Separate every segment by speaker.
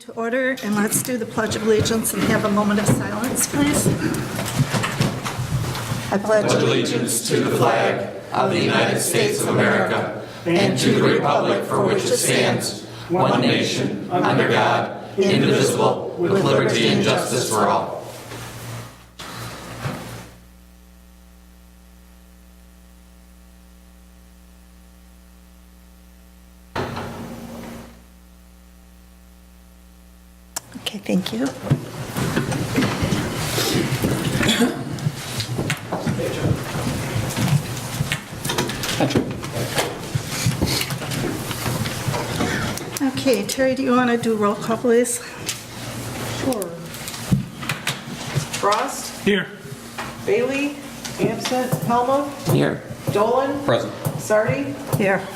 Speaker 1: To order, and let's do the Pledge of Allegiance and have a moment of silence, please. I pledge
Speaker 2: Allegiance to the flag of the United States of America and to the republic for which it stands, one nation, under God, indivisible, with liberty and justice for all.
Speaker 1: Okay, thank you. Okay, Terry, do you want to do roll call, please?
Speaker 3: Sure. Frost?
Speaker 4: Here.
Speaker 3: Bailey? Absent. Helmut?
Speaker 4: Here.
Speaker 3: Dolan?
Speaker 4: Present.
Speaker 3: Sardi?
Speaker 1: Here.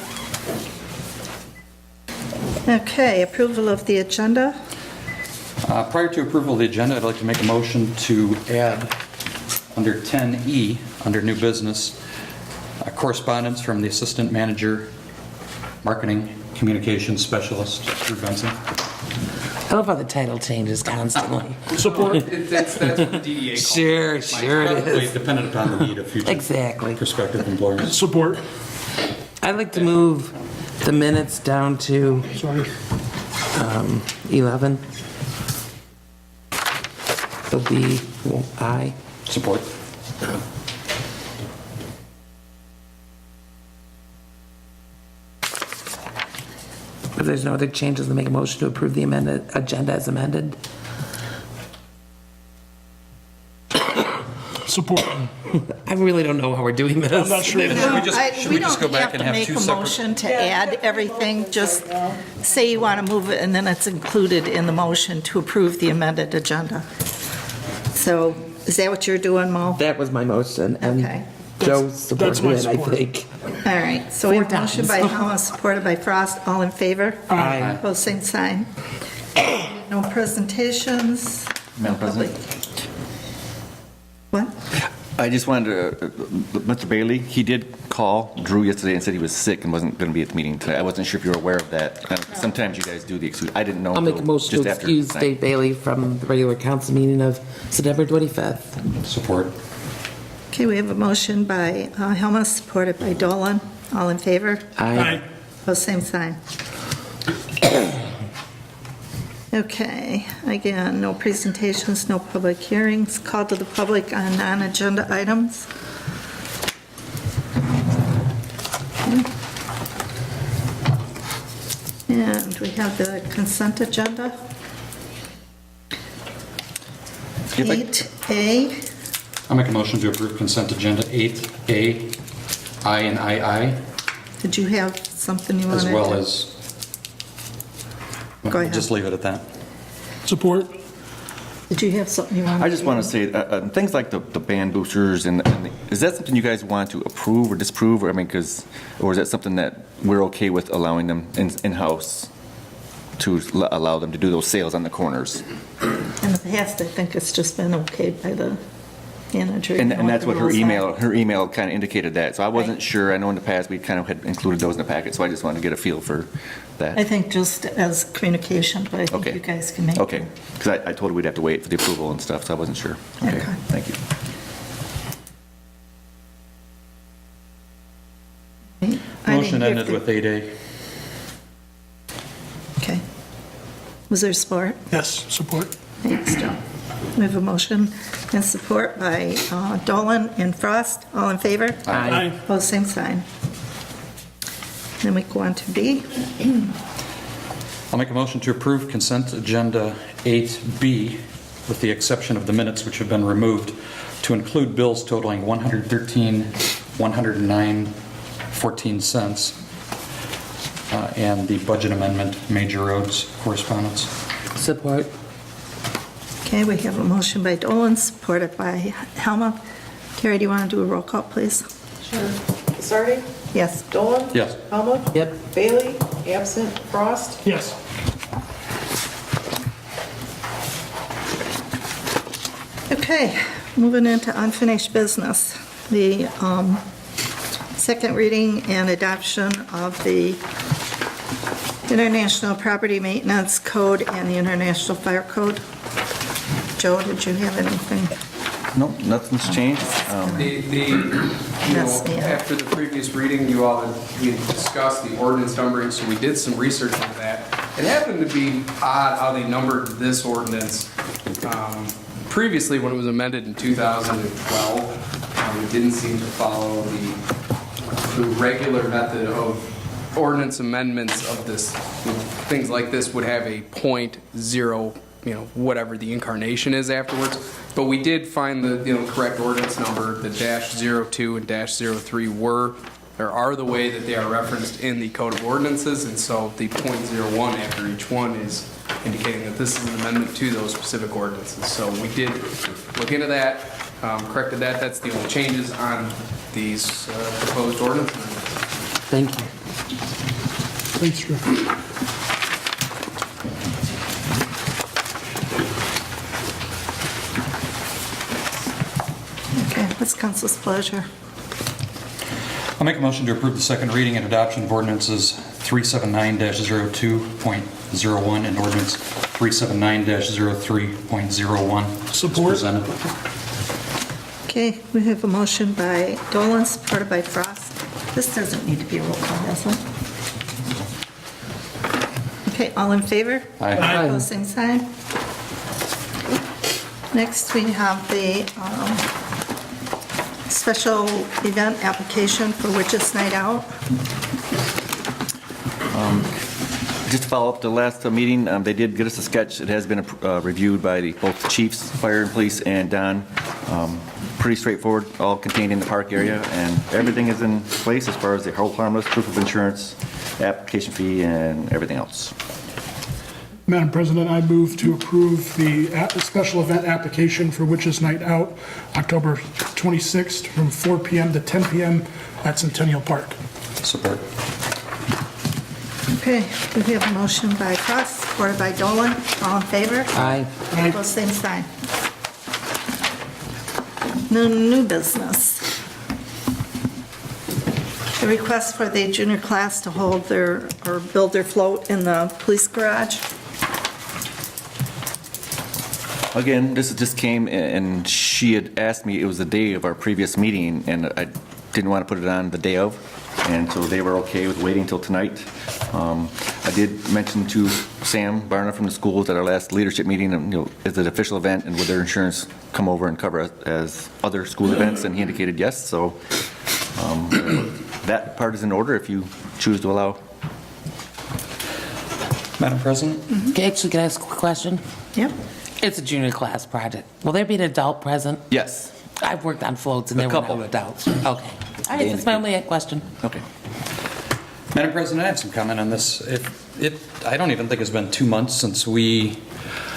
Speaker 1: Okay, approval of the agenda.
Speaker 4: Prior to approval of the agenda, I'd like to make a motion to add under 10E, under new business, correspondence from the Assistant Manager, Marketing Communications Specialist, Drew Benson.
Speaker 5: I love how the title changes constantly.
Speaker 4: Support.
Speaker 2: That's what the DEA calls
Speaker 5: Sure it is.
Speaker 4: Dependent upon the need of future
Speaker 5: Exactly.
Speaker 4: prospective employers.
Speaker 6: Support.
Speaker 5: I'd like to move the minutes down to
Speaker 6: Sorry.
Speaker 5: 11. It'll be I.
Speaker 4: Support.
Speaker 5: If there's no other changes, I'll make a motion to approve the amended agenda as amended.
Speaker 6: Support.
Speaker 5: I really don't know how we're doing this.
Speaker 6: I'm not sure.
Speaker 4: Should we just go back and have two
Speaker 1: We don't have to make a
Speaker 4: separate-
Speaker 1: motion to add everything, just say you want to move it, and then it's included in the motion to approve the amended agenda. So, is that what you're doing, Mo?
Speaker 5: That was my motion, and
Speaker 1: Okay.
Speaker 5: Joe
Speaker 6: That's
Speaker 5: supported
Speaker 6: my
Speaker 5: it, I
Speaker 6: support.
Speaker 5: think.
Speaker 1: All right, so we have a
Speaker 5: 4
Speaker 1: motion by
Speaker 5: times.
Speaker 1: Helmut, supported by Frost, all in favor?
Speaker 5: Aye.
Speaker 1: Opposed, same sign. No presentations.
Speaker 7: Madam President?
Speaker 1: What?
Speaker 7: I just wanted to, Mr. Bailey, he did call Drew yesterday and said he was sick and wasn't going to be at the meeting tonight. I wasn't sure if you were aware of that. Sometimes you guys do the excuse. I didn't know.
Speaker 5: I'll make a
Speaker 7: until
Speaker 5: motion
Speaker 7: just
Speaker 5: to
Speaker 7: after
Speaker 5: excuse
Speaker 7: tonight.
Speaker 5: Dave Bailey from the regular council meeting of September 25th.
Speaker 4: Support.
Speaker 1: Okay, we have a motion by Helmut, supported by Dolan, all in favor?
Speaker 6: Aye.
Speaker 1: Opposed, same sign. Okay, again, no presentations, no public hearings, call to the public on non-agenda items. And we have the consent agenda.
Speaker 7: If I-
Speaker 1: 8A,
Speaker 4: I'll make a motion to approve consent agenda 8A, I and II,
Speaker 1: did you have something you wanted
Speaker 4: as
Speaker 1: to?
Speaker 4: well as...
Speaker 1: Go ahead.
Speaker 4: Just leave it at that.
Speaker 6: Support.
Speaker 1: Did you have something you wanted to?
Speaker 7: I just want to say, things like the band boosters is that something you guys want to approve or disapprove? Or, I mean, or is that something that we're okay with allowing them in-house to allow them to do those sales on the corners?
Speaker 1: In the past, I think it's just been okayed by the manager. You know
Speaker 7: And that's
Speaker 1: the
Speaker 7: what her
Speaker 1: rules are.
Speaker 7: email kind of indicated that. So I wasn't
Speaker 1: Right.
Speaker 7: sure. I know in the past we kind of had included those in the packet, so I just wanted to get a feel for that.
Speaker 1: I think just as communication, but I think
Speaker 7: Okay.
Speaker 1: you guys can make.
Speaker 7: Okay, because I told her we'd have to wait for the approval and stuff, so I wasn't sure. Okay,
Speaker 1: Okay.
Speaker 7: thank you.
Speaker 1: I didn't
Speaker 4: Motion
Speaker 1: hear
Speaker 4: ended
Speaker 1: the-
Speaker 4: with 8A.
Speaker 1: Okay. Was there support?
Speaker 6: Yes, support.
Speaker 1: Thanks, Joe. We have a motion and support by Dolan and Frost. All in favor?
Speaker 6: Aye.
Speaker 1: Opposed, same sign. Then we go on to B.
Speaker 4: I'll make a motion to approve consent agenda 8B with the exception of the minutes which have been removed to include bills totaling $109.14 and the budget amendment, major roads correspondence.
Speaker 5: Support.
Speaker 1: Okay, we have a motion by Dolan, supported by Helmut. Carrie, do you want to do a roll call, please?
Speaker 3: Sure. Sardi?
Speaker 1: Yes.
Speaker 3: Dolan?
Speaker 4: Yes.
Speaker 3: Helmut?
Speaker 5: Yep.
Speaker 3: Bailey? Absent. Frost?
Speaker 6: Yes.
Speaker 1: Okay, moving into unfinished business. The second reading and adoption of the International Property Maintenance Code and the International Fire Code. Joe, did you have anything?
Speaker 7: No, nothing's changed.
Speaker 1: Yes, yeah.
Speaker 8: After the previous reading, we had discussed the ordinance numbering, so we did some research on that. It happened to be odd how they numbered this ordinance. Previously, when it was amended in 2012, it didn't seem to follow the regular method of ordinance amendments of this. Things like this would have a .0, whatever the incarnation is afterwards. But we did find the correct ordinance number. The -02 and -03 are the way that they are referenced in the Code of Ordinances, and so the .01 after each one is indicating that this is an amendment to those specific ordinances. So we did look into that, corrected that. That's the only changes on these proposed ordinance amendments.
Speaker 5: Thank you.
Speaker 6: Thanks, Drew.
Speaker 1: Okay, what's council's pleasure?
Speaker 4: I'll make a motion to approve the second reading and adoption of ordinances 379-02.01 and ordinance 379-03.01.
Speaker 6: Support.
Speaker 4: As presented.
Speaker 1: Okay, we have a motion by Dolan, supported by Frost. This doesn't need to be a roll call, does it? Okay, all in favor?
Speaker 4: Aye.
Speaker 1: Opposed, same sign. Next, we have the special event application for Witches Night Out.
Speaker 7: Just to follow up the last meeting, they did get us a sketch. It has been reviewed by both the chiefs, fire and police, and Don. Pretty straightforward, all contained in the park area, and everything is in place as far as the hold harmless, proof of insurance, application fee, and everything else.
Speaker 6: Madam President, I move to approve the special event application for Witches Night Out, October 26th, from 4 p.m. to 10 p.m. at Centennial Park.
Speaker 4: Support.
Speaker 1: Okay, we have a motion by Frost, supported by Dolan. All in favor?
Speaker 5: Aye.
Speaker 1: Opposed, same sign. No new business. The request for the junior class to hold or build their float in the police garage.
Speaker 7: Again, this just came, and she had asked me, it was the day of our previous meeting, and I didn't want to put it on the day of, and so they were okay with waiting until tonight. I did mention to Sam Barna from the schools at our last leadership meeting, is it an official event, and would their insurance come over and cover it as other school events, and he indicated yes, so that part is in order if you choose to allow.
Speaker 4: Madam President?
Speaker 5: Actually, can I ask a quick question?
Speaker 1: Yep.
Speaker 5: It's a junior class project. Will there be an adult present?
Speaker 7: Yes.
Speaker 5: I've worked on floats and
Speaker 7: A
Speaker 5: there were
Speaker 7: couple.
Speaker 5: no adults. Okay. All right, that's my only question.
Speaker 7: Okay.
Speaker 4: Madam President, I have some comment on this. I don't even think it's been 2 months since we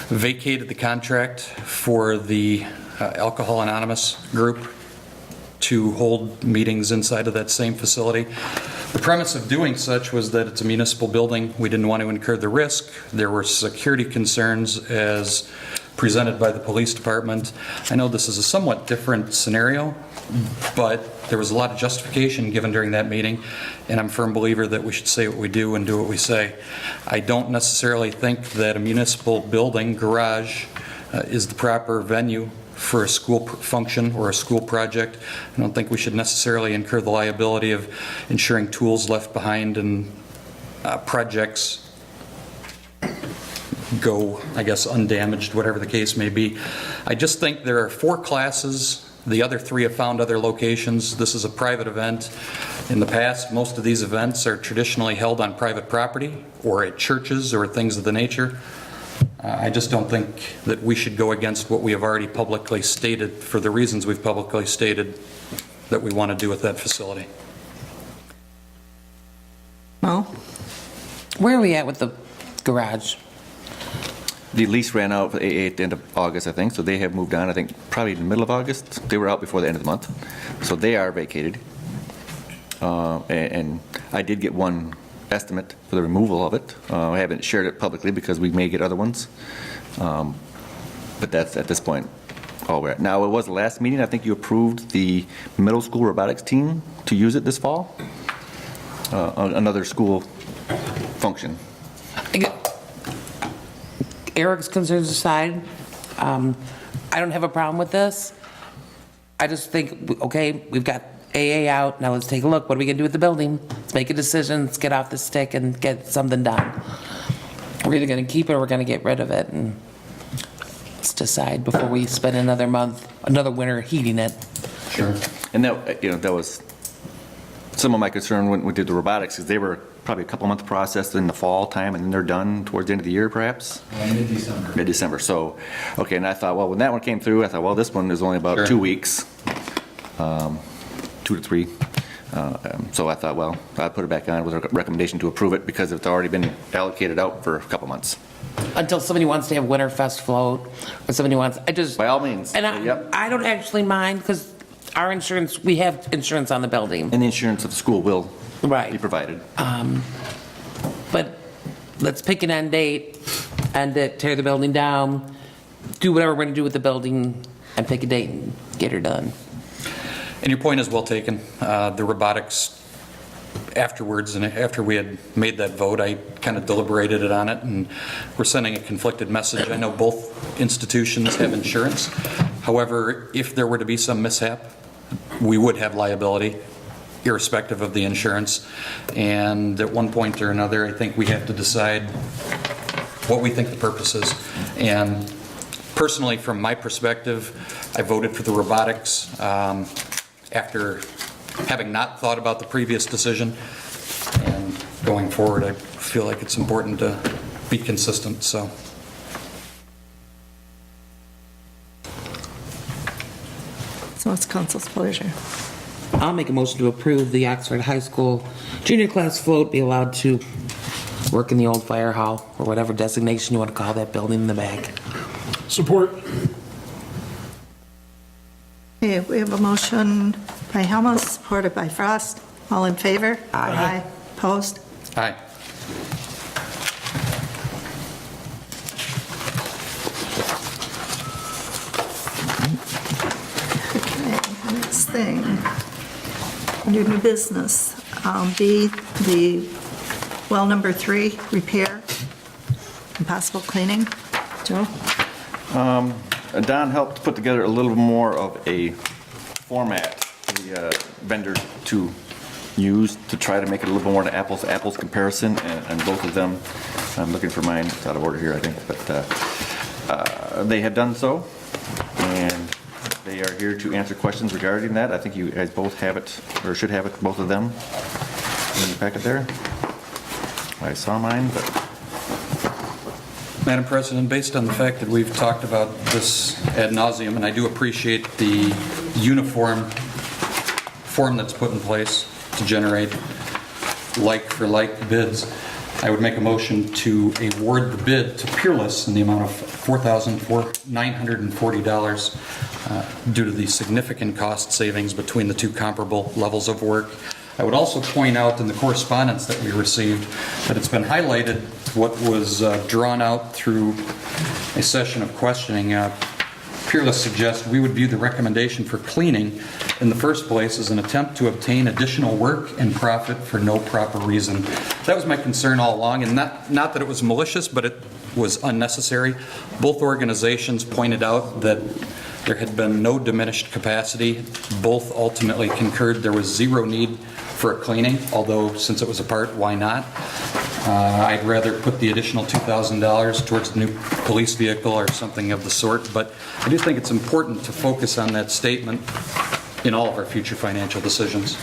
Speaker 4: vacated the contract for the Alcohol Anonymous group to hold meetings inside of that same facility. The premise of doing such was that it's a municipal building. We didn't want to incur the risk. There were security concerns as presented by the police department. I know this is a somewhat different scenario, but there was a lot of justification given during that meeting, and I'm a firm believer that we should say what we do and do what we say. I don't necessarily think that a municipal building garage is the proper venue for a school function or a school project. I don't think we should necessarily incur the liability of ensuring tools left behind and projects go, I guess, undamaged, whatever the case may be. I just think there are 4 classes. The other 3 have found other locations. This is a private event. In the past, most of these events are traditionally held on private property or at churches or things of the nature. I just don't think that we should go against what we have already publicly stated for the reasons we've publicly stated that we want to do with that facility.
Speaker 1: Mo?
Speaker 5: Where are we at with the garage?
Speaker 7: The lease ran out at the end of August, I think, so they have moved on, I think, probably in the middle of August. They were out before the end of the month, so they are vacated. And I did get one estimate for the removal of it. I haven't shared it publicly because we may get other ones. But that's, at this point, all we're at. Now, it was the last meeting, I think you approved the middle school robotics team to use it this fall. Another school function.
Speaker 5: Eric's concerns aside, I don't have a problem with this. I just think, okay, we've got AA out, now let's take a look. What are we gonna do with the building? Let's make a decision, let's get off the stick and get something done. We're either gonna keep it or we're gonna get rid of it, and let's decide before we spend another month, another winter heating it.
Speaker 4: Sure.
Speaker 7: And that, that was some of my concern when we did the robotics, because they were probably a couple month process in the fall time, and then they're done towards the end of the year, perhaps?
Speaker 4: Mid-December.
Speaker 7: Mid-December, so, okay, and I thought, well, when that one came through, I thought, well, this one is only about
Speaker 4: Sure.
Speaker 7: 2 weeks, 2 to 3. So I thought, well, I'd put it back on with a recommendation to approve it because it's already been allocated out for a couple months.
Speaker 5: Until somebody wants to have Winterfest float, or somebody wants, I just.
Speaker 7: By all means,
Speaker 5: And
Speaker 7: yep.
Speaker 5: I don't actually mind, because our insurance, we have insurance on the building.
Speaker 7: And the insurance of the school will
Speaker 5: Right.
Speaker 7: be provided.
Speaker 5: But let's pick an end date, end it, tear the building down, do whatever we're gonna do with the building, and pick a date and get her done.
Speaker 4: And your point is well taken. The robotics, afterwards, and after we had made that vote, I kind of deliberated on it, and we're sending a conflicted message. I know both institutions have insurance. However, if there were to be some mishap, we would have liability, irrespective of the insurance. And at one point or another, I think we have to decide what we think the purpose is. And personally, from my perspective, I voted for the robotics after having not thought about the previous decision. And going forward, I feel like it's important to be consistent, so.
Speaker 1: So it's council's pleasure.
Speaker 5: I'll make a motion to approve the Oxford High School junior class float be allowed to work in the old fire hall, or whatever designation you want to call that building in the back.
Speaker 6: Support.
Speaker 1: Okay, we have a motion by Helmut, supported by Frost. All in favor?
Speaker 5: Aye.
Speaker 1: Opposed?
Speaker 4: Aye.
Speaker 1: Okay, next thing, under new business, B, the well number 3, repair and possible cleaning. Joe?
Speaker 7: Don helped put together a little more of a format for the vendor to use to try to make it a little more an apples-to-apples comparison, and both of them, I'm looking for mine, it's out of order here, I think, but they have done so, and they are here to answer questions regarding that. I think you guys both have it, or should have it, both of them, in the packet there. I saw mine, but
Speaker 4: Madam President, based on the fact that we've talked about this ad nauseum, and I do appreciate the uniform form that's put in place to generate like-for-like bids, I would make a motion to award the bid to Peerless in the amount of $4,940 due to the significant cost savings between the two comparable levels of work. I would also point out in the correspondence that we received that it's been highlighted what was drawn out through a session of questioning. Peerless suggests we would view the recommendation for cleaning in the first place as an attempt to obtain additional work and profit for no proper reason. That was my concern all along, and not that it was malicious, but it was unnecessary. Both organizations pointed out that there had been no diminished capacity. Both ultimately concurred there was zero need for a cleaning, although since it was a part, why not? I'd rather put the additional $2,000 towards the new police vehicle or something of the sort, but I do think it's important to focus on that statement in all of our future financial decisions.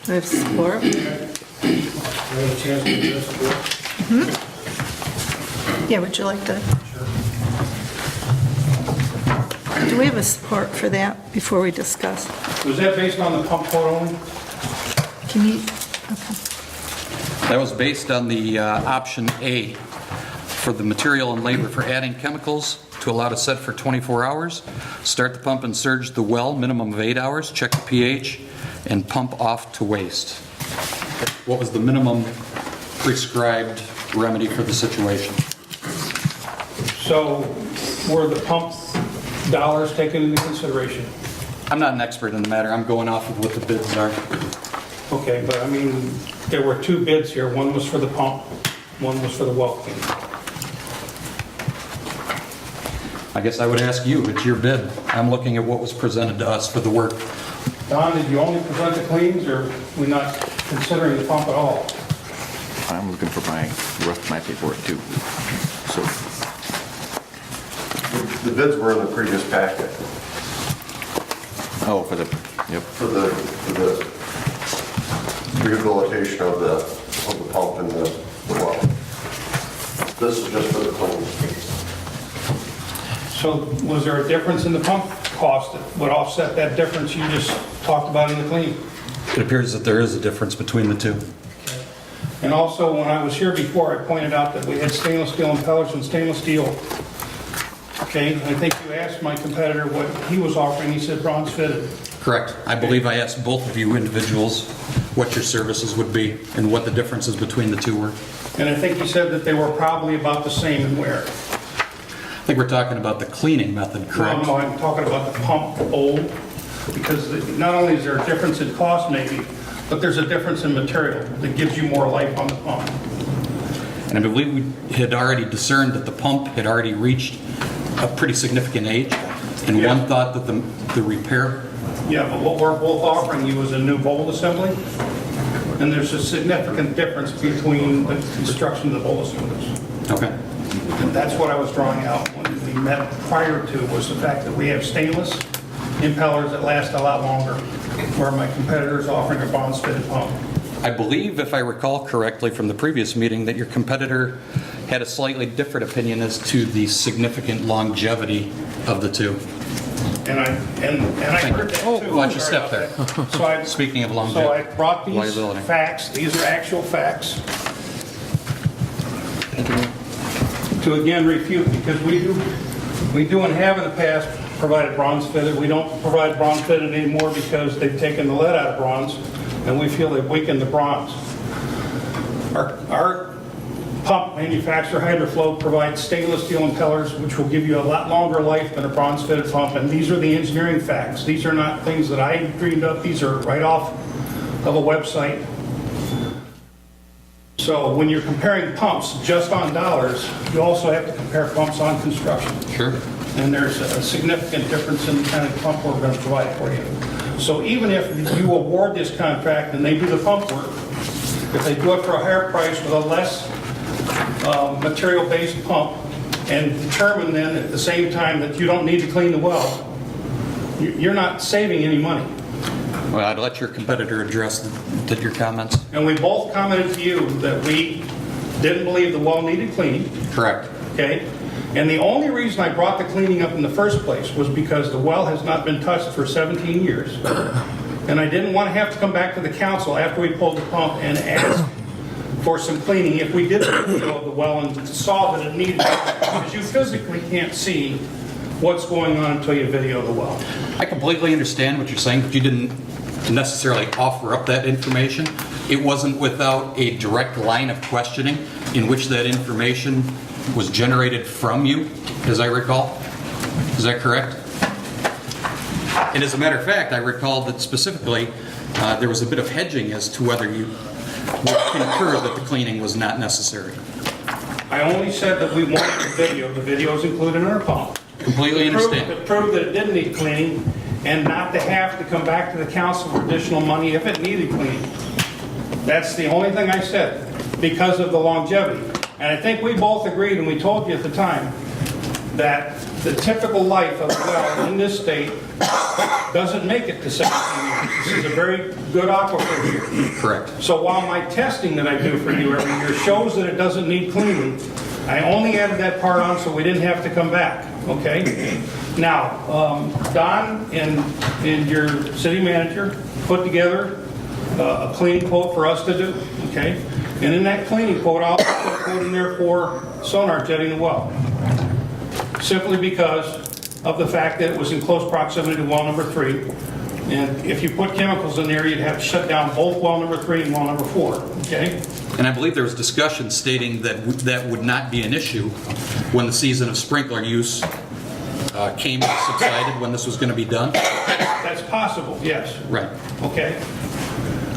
Speaker 1: Do we have support? Yeah, would you like to? Do we have a support for that before we discuss?
Speaker 9: Was that based on the pump quote only?
Speaker 1: Can you, okay.
Speaker 4: That was based on the option A for the material and labor for adding chemicals to allow to set for 24 hours, start the pump and surge the well, minimum of 8 hours, check the pH, and pump off to waste. What was the minimum prescribed remedy for the situation?
Speaker 9: So were the pump dollars taken into consideration?
Speaker 4: I'm not an expert in the matter. I'm going off of what the bids are.
Speaker 9: Okay, but I mean, there were two bids here. One was for the pump, one was for the well cleaning.
Speaker 4: I guess I would ask you, it's your bid. I'm looking at what was presented to us for the work.
Speaker 9: Don, did you only present the cleans, or we not considering the pump at all?
Speaker 7: I'm looking for the rest of my paperwork too. So,
Speaker 10: The bids were in the previous packet
Speaker 7: oh, for the, yep.
Speaker 10: for the rehabilitation of the pump and the well. This is just for the clean.
Speaker 9: So was there a difference in the pump cost that would offset that difference you just talked about in the clean?
Speaker 4: It appears that there is a difference between the two.
Speaker 9: And also, when I was here before, I pointed out that we had stainless steel impellers and stainless steel. Okay, I think you asked my competitor what he was offering, he said bronze fitted.
Speaker 4: Correct. I believe I asked both of you individuals what your services would be and what the differences between the two were.
Speaker 9: And I think you said that they were probably about the same in wear.
Speaker 4: I think we're talking about the cleaning method, correct?
Speaker 9: No, I'm talking about the pump old, because not only is there a difference in cost maybe, but there's a difference in material that gives you more life on the pump.
Speaker 4: And I believe we had already discerned that the pump had already reached a pretty significant age, and
Speaker 9: Yeah.
Speaker 4: one thought that the repair,
Speaker 9: Yeah, but what we're both offering you is a new bolt assembly, and there's a significant difference between the construction of the bolt assemblies.
Speaker 4: okay,
Speaker 9: And that's what I was drawing out when we met prior to, was the fact that we have stainless impellers that last a lot longer, where my competitor's offering a bronze fitted pump.
Speaker 4: I believe, if I recall correctly from the previous meeting, that your competitor had a slightly different opinion as to the significant longevity of the two.
Speaker 9: And I heard that too.
Speaker 4: Oh, watch your
Speaker 9: Sorry
Speaker 4: step there.
Speaker 9: about that. So I-
Speaker 4: Speaking of
Speaker 9: So I
Speaker 4: longevity.
Speaker 9: brought these
Speaker 4: Liability.
Speaker 9: facts, these are actual facts, to again refute, because we do and have in the past provided bronze fitted. We don't provide bronze fitted anymore because they've taken the lead out of bronze, and we feel they've weakened the bronze. Our pump manufacturer, Hydroflow, provides stainless steel impellers, which will give you a lot longer life than a bronze fitted pump, and these are the engineering facts. These are not things that I dreamed up. These are right off of a website. So when you're comparing pumps just on dollars, you also have to compare pumps on construction.
Speaker 4: Sure.
Speaker 9: And there's a significant difference in the kind of pump we're going to provide for you. So even if you award this contract and they do the pump work, if they do it for a higher price with a less material-based pump, and determine then at the same time that you don't need to clean the well, you're not saving any money.
Speaker 4: Well, I'd let your competitor address your comments.
Speaker 9: And we both commented to you that we didn't believe the well needed cleaning.
Speaker 4: Correct.
Speaker 9: Okay? And the only reason I brought the cleaning up in the first place was because the well has not been touched for 17 years. And I didn't want to have to come back to the council after we pulled the pump and ask for some cleaning if we did video of the well and saw that it needed it, because you physically can't see what's going on until you video the well.
Speaker 4: I completely understand what you're saying, but you didn't necessarily offer up that information. It wasn't without a direct line of questioning in which that information was generated from you, as I recall. Is that correct? And as a matter of fact, I recall that specifically there was a bit of hedging as to whether you would concur that the cleaning was not necessary.
Speaker 9: I only said that we wanted the video. The video is included in our pump.
Speaker 4: Completely understand.
Speaker 9: To prove that it didn't need cleaning, and not to have to come back to the council for additional money if it needed cleaning. That's the only thing I said, because of the longevity. And I think we both agreed, and we told you at the time, that the typical life of a well in this state doesn't make it to 17 years. This is a very good aquifer here.
Speaker 4: Correct.
Speaker 9: So while my testing that I do for you every year shows that it doesn't need cleaning, I only added that part on so we didn't have to come back, okay? Now, Don and your city manager put together a cleaning quote for us to do, okay? And in that cleaning quote, I'll put a quote in there for sonar jetting the well, simply because of the fact that it was in close proximity to well number 3. And if you put chemicals in there, you'd have to shut down both well number 3 and well number 4, okay?
Speaker 4: And I believe there was discussion stating that that would not be an issue when the season of sprinkler use came and subsided, when this was going to be done.
Speaker 9: That's possible, yes.
Speaker 4: Right.
Speaker 9: Okay.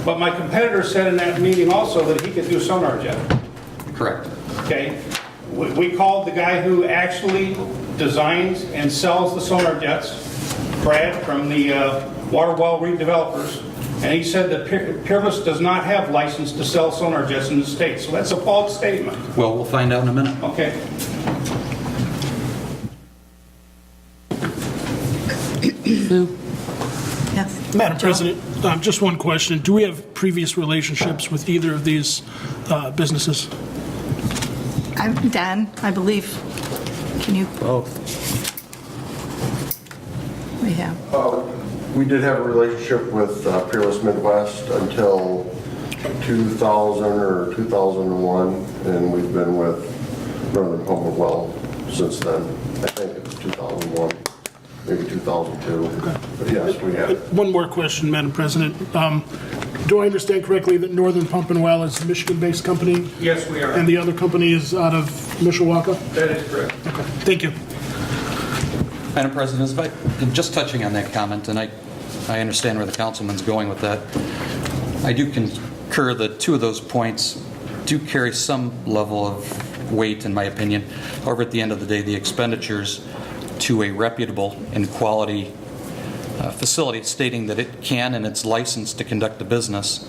Speaker 9: But my competitor said in that meeting also that he could do sonar jet.
Speaker 4: Correct.
Speaker 9: Okay? We called the guy who actually designs and sells the sonar jets, Brad from the Water Well Redevelopers, and he said that Peerless does not have license to sell sonar jets in the state. So that's a false statement.
Speaker 4: Well, we'll find out in a minute.
Speaker 9: Okay?
Speaker 5: Sue?
Speaker 1: Yes.
Speaker 6: Madam
Speaker 1: Joe?
Speaker 6: President, just one question. Do we have previous relationships with either of these businesses?
Speaker 1: I'm Dan, I believe. Can you?
Speaker 10: Both.
Speaker 1: We have.
Speaker 10: We did have a relationship with Peerless Midwest until 2000 or 2001, and we've been with Northern Home of Well since then. I think it was 2001, maybe 2002. But yes, we have.
Speaker 6: One more question, Madam President. Do I understand correctly that Northern Pump and Well is a Michigan-based company?
Speaker 9: Yes, we are.
Speaker 6: And the other company is out of Mishawaka?
Speaker 9: That is correct.
Speaker 6: Okay, thank you.
Speaker 4: Madam President, just touching on that comment, and I understand where the councilman's going with that. I do concur that two of those points do carry some level of weight, in my opinion. However, at the end of the day, the expenditures to a reputable and quality facility stating that it can and it's licensed to conduct a business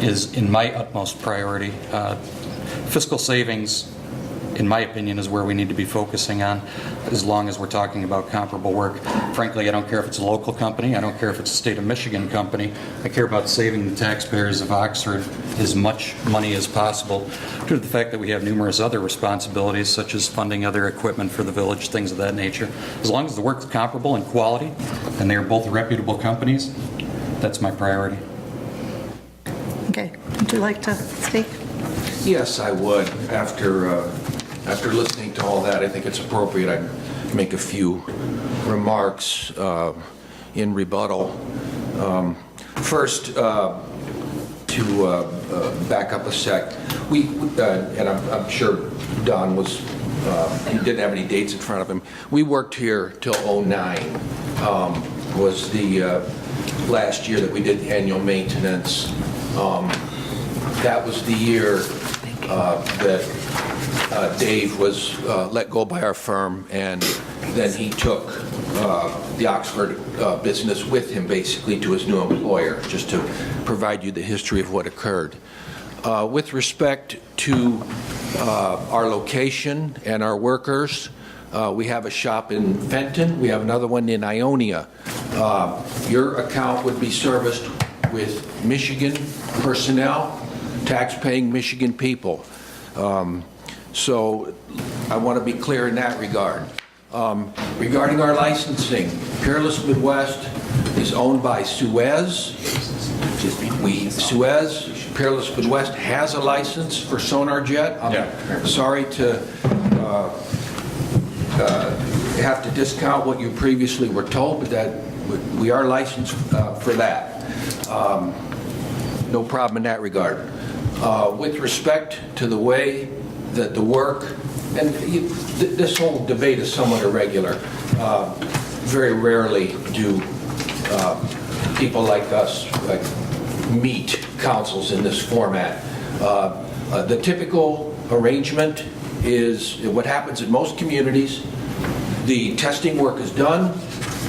Speaker 4: is, in my utmost priority. Fiscal savings, in my opinion, is where we need to be focusing on as long as we're talking about comparable work. Frankly, I don't care if it's a local company. I don't care if it's a state of Michigan company. I care about saving the taxpayers of Oxford as much money as possible due to the fact that we have numerous other responsibilities, such as funding other equipment for the village, things of that nature. As long as the work is comparable in quality and they are both reputable companies, that's my priority.
Speaker 1: Okay. Would you like to speak?
Speaker 11: Yes, I would. After listening to all that, I think it's appropriate I make a few remarks in rebuttal. First, to back up a sec, and I'm sure Don he didn't have any dates in front of him. We worked here till '09, was the last year that we did annual maintenance. That was the year that Dave was let go by our firm, and then he took the Oxford business with him basically to his new employer, just to provide you the history of what occurred. With respect to our location and our workers, we have a shop in Fenton, we have another one in Ionia. Your account would be serviced with Michigan personnel, tax-paying Michigan people. So I want to be clear in that regard. Regarding our licensing, Peerless Midwest is owned by Suez. Peerless Midwest has a license for Sonar Jet. I'm sorry to have to discount what you previously were told, but that we are licensed for that. No problem in that regard. With respect to the way that the work, and this whole debate is somewhat irregular. Very rarely do people like us meet councils in this format. The typical arrangement is what happens in most communities. The testing work is done.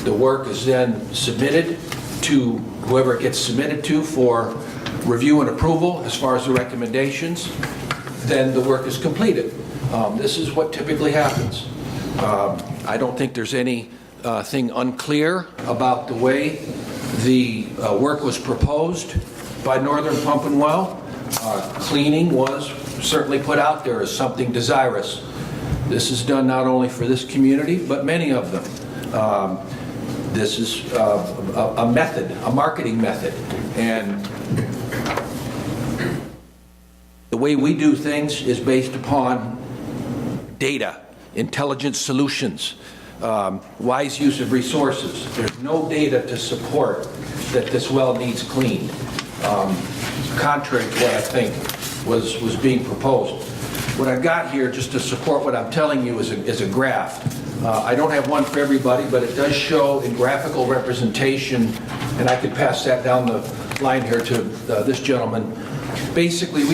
Speaker 11: The work is then submitted to whoever it gets submitted to for review and approval as far as the recommendations. Then the work is completed. This is what typically happens. I don't think there's anything unclear about the way the work was proposed by Northern Pump and Well. Cleaning was certainly put out there as something desirous. This is done not only for this community, but many of them. This is a method, a marketing method. And the way we do things is based upon data, intelligent solutions, wise use of resources. There's no data to support that this well needs cleaned, contrary to what I think was being proposed. What I've got here, just to support what I'm telling you, is a graph. I don't have one for everybody, but it does show in graphical representation, and I could pass that down the line here to this gentleman. Basically,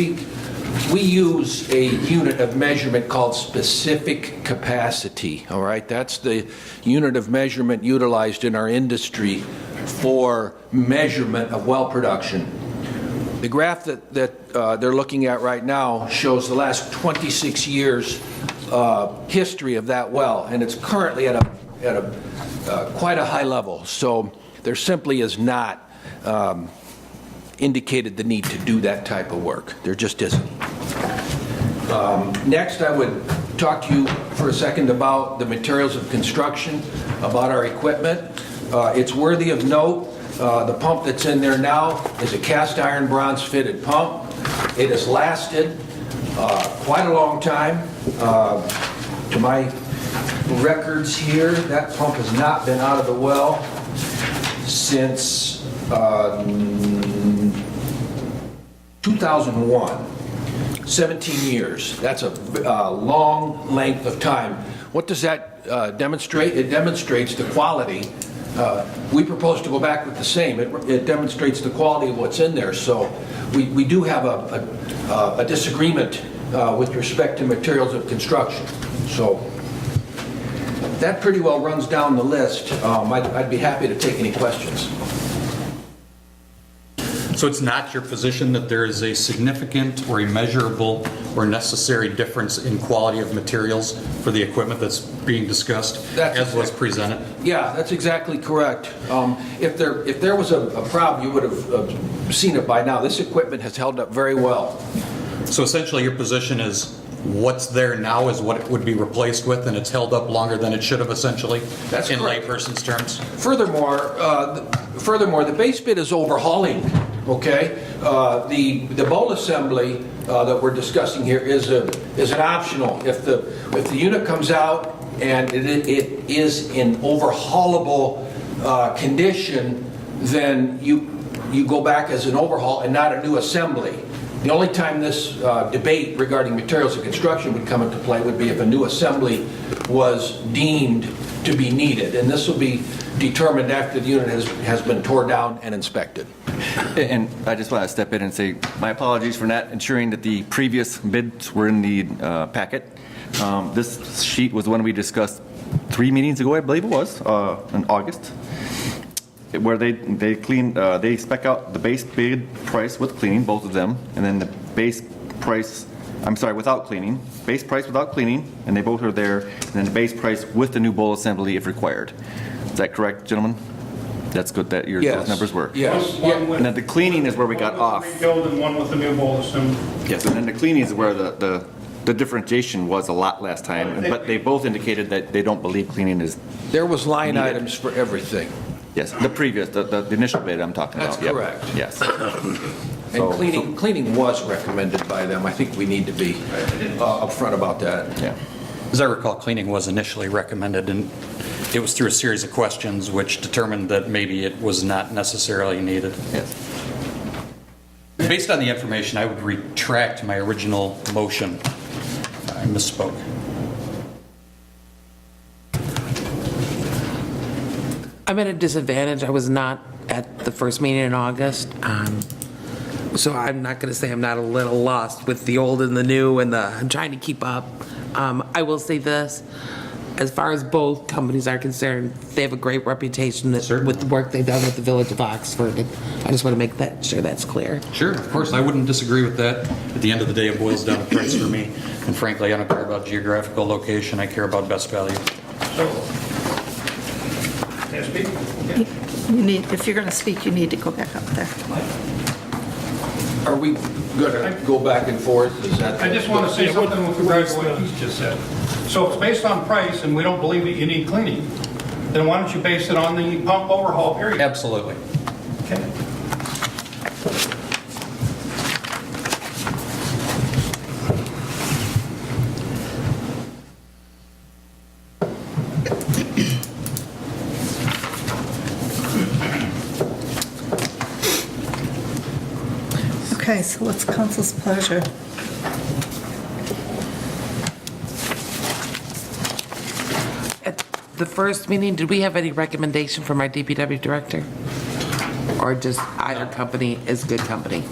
Speaker 11: we use a unit of measurement called specific capacity, all right? That's the unit of measurement utilized in our industry for measurement of well production. The graph that they're looking at right now shows the last 26 years history of that well, and it's currently at a quite a high level. So there simply is not indicated the need to do that type of work. There just isn't. Next, I would talk to you for a second about the materials of construction, about our equipment. It's worthy of note, the pump that's in there now is a cast iron bronze fitted pump. It has lasted quite a long time. To my records here, that pump has not been out of the well since 2001. 17 years. That's a long length of time. What does that demonstrate? It demonstrates the quality. We propose to go back with the same. It demonstrates the quality of what's in there. So we do have a disagreement with respect to materials of construction. So that pretty well runs down the list. I'd be happy to take any questions.
Speaker 4: So it's not your position that there is a significant or a measurable or necessary difference in quality of materials for the equipment that's being discussed as was presented?
Speaker 11: Yeah, that's exactly correct. If there was a problem, you would have seen it by now. This equipment has held up very well.
Speaker 4: So essentially your position is what's there now is what it would be replaced with, and it's held up longer than it should have, essentially?
Speaker 11: That's
Speaker 4: in
Speaker 11: correct.
Speaker 4: layperson's terms?
Speaker 11: Furthermore, the base bid is overhauling, okay? The bowl assembly that we're discussing here is an optional. If the unit comes out and it is in overhaulable condition, then you go back as an overhaul and not a new assembly. The only time this debate regarding materials of construction would come into play would be if a new assembly was deemed to be needed. And this will be determined after the unit has been torn down and inspected.
Speaker 7: And I just want to step in and say my apologies for not ensuring that the previous bids were in the packet. This sheet was the one we discussed 3 meetings ago, I believe it was, in August, where they spec out the base bid price with cleaning, both of them, and then the base price, without cleaning, base price without cleaning, and they both are there, and then the base price with the new bowl assembly if required. Is that correct, gentlemen? That's good that those numbers were.
Speaker 11: Yes.
Speaker 9: One with-
Speaker 7: And then the cleaning is where we got off.
Speaker 9: One with the rebuild and one with the new bowl assembly.
Speaker 7: Yes, and then the cleaning is where the differentiation was a lot last time, but they both indicated that they don't believe cleaning is,
Speaker 11: There was line
Speaker 7: Needed.
Speaker 11: items for everything.
Speaker 7: yes, the initial bid I'm talking about.
Speaker 11: That's
Speaker 7: Yep.
Speaker 11: correct.
Speaker 7: Yes.
Speaker 11: And cleaning was recommended by them. I think we need to be upfront about that.
Speaker 7: Yeah.
Speaker 4: As I recall, cleaning was initially recommended, and it was through a series of questions which determined that maybe it was not necessarily needed.
Speaker 7: Yes.
Speaker 4: Based on the information, I would retract my original motion. I misspoke.
Speaker 5: I'm at a disadvantage. I was not at the first meeting in August. So I'm not going to say I'm not a little lost with the old and the new and I'm trying to keep up. I will say this, as far as both companies are concerned, they have a great reputation with the work they've done with the Village of Oxford. And I just want to make sure that's clear.
Speaker 4: Sure, of course, I wouldn't disagree with that. At the end of the day, it boils down to price for me. And frankly, I don't care about geographical location, I care about best value.
Speaker 9: So, can I speak?
Speaker 1: If you're going to speak, you need to go back up there.
Speaker 11: Are we going to go back and forth? Is that?
Speaker 9: I just want to say something with regard to what Keith just said. So if it's based on price and we don't believe that you need cleaning, then why don't you base it on the pump overhaul period?
Speaker 4: Absolutely.
Speaker 9: Okay.
Speaker 1: Okay, so what's council's pleasure?
Speaker 5: At the first meeting, did we have any recommendation from our DPW director? or just either company is good company?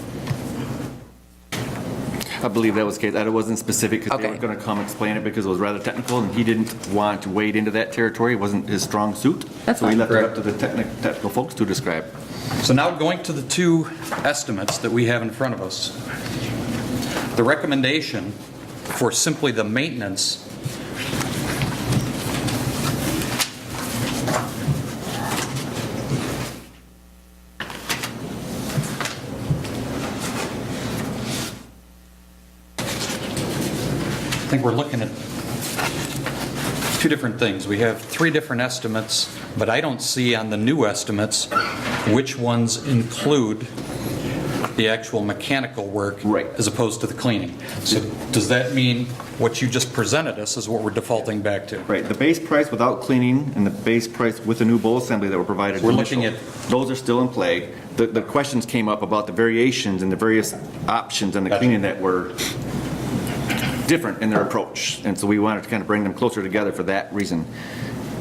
Speaker 7: I believe that was the case. That it wasn't specific because they
Speaker 5: Okay.
Speaker 7: were going to come explain it because it was rather technical and he didn't want to wade into that territory. It wasn't his strong suit.
Speaker 5: That's
Speaker 7: So he
Speaker 5: fine.
Speaker 7: left it up to the technical folks to describe.
Speaker 4: So now going to the two estimates that we have in front of us. The recommendation for simply the maintenance I think we're looking at two different things. We have three different estimates, but I don't see on the new estimates which ones include the actual mechanical work
Speaker 7: Right.
Speaker 4: as opposed to the cleaning. So does that mean what you just presented us is what we're defaulting back to?
Speaker 7: Right, the base price without cleaning and the base price with the new bowl assembly that were provided.
Speaker 4: We're
Speaker 7: initial,
Speaker 4: looking at-
Speaker 7: those are still in play. The questions came up about the variations and the various options and the
Speaker 4: Gotcha.
Speaker 7: cleaning that were different in their approach. And so we wanted to kind of bring them closer together for that reason.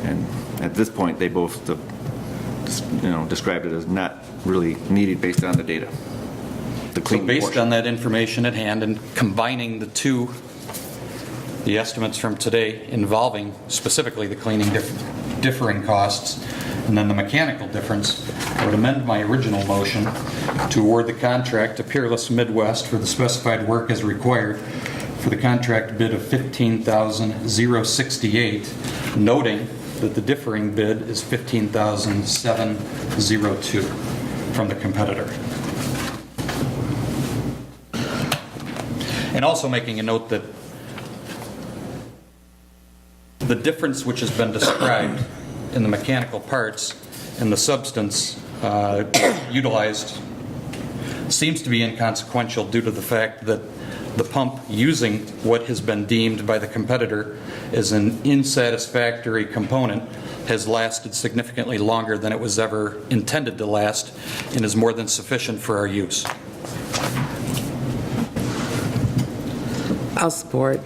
Speaker 7: And at this point, they both, described it as not really needed based on the data. The
Speaker 4: So
Speaker 7: cleaning
Speaker 4: based
Speaker 7: portion.
Speaker 4: on that information at hand and combining the two, the estimates from today involving specifically the cleaning differing costs and then the mechanical difference, I would amend my original motion to award the contract to Peerless Midwest for the specified work as required for the contract bid of $15,068, noting that the differing bid is $15,702 from the competitor. And also making a note that the difference which has been described in the mechanical parts and the substance utilized seems to be inconsequential due to the fact that the pump using what has been deemed by the competitor as an unsatisfactory component has lasted significantly longer than it was ever intended to last and is more than sufficient for our use.
Speaker 5: I'll support.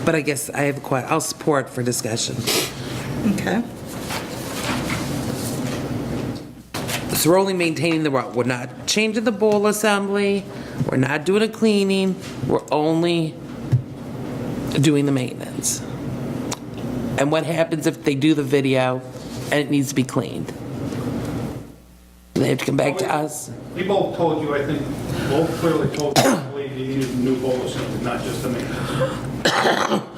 Speaker 5: But I guess I have I'll support for discussion.
Speaker 1: Okay.
Speaker 5: So we're only maintaining the route. We're not changing the bowl assembly. We're not doing a cleaning. We're only doing the maintenance. And what happens if they do the video and it needs to be cleaned? Do they have to come back to us?
Speaker 9: We both told you, I think, both clearly told you, I believe you needed a new bowl assembly, not just a maintenance.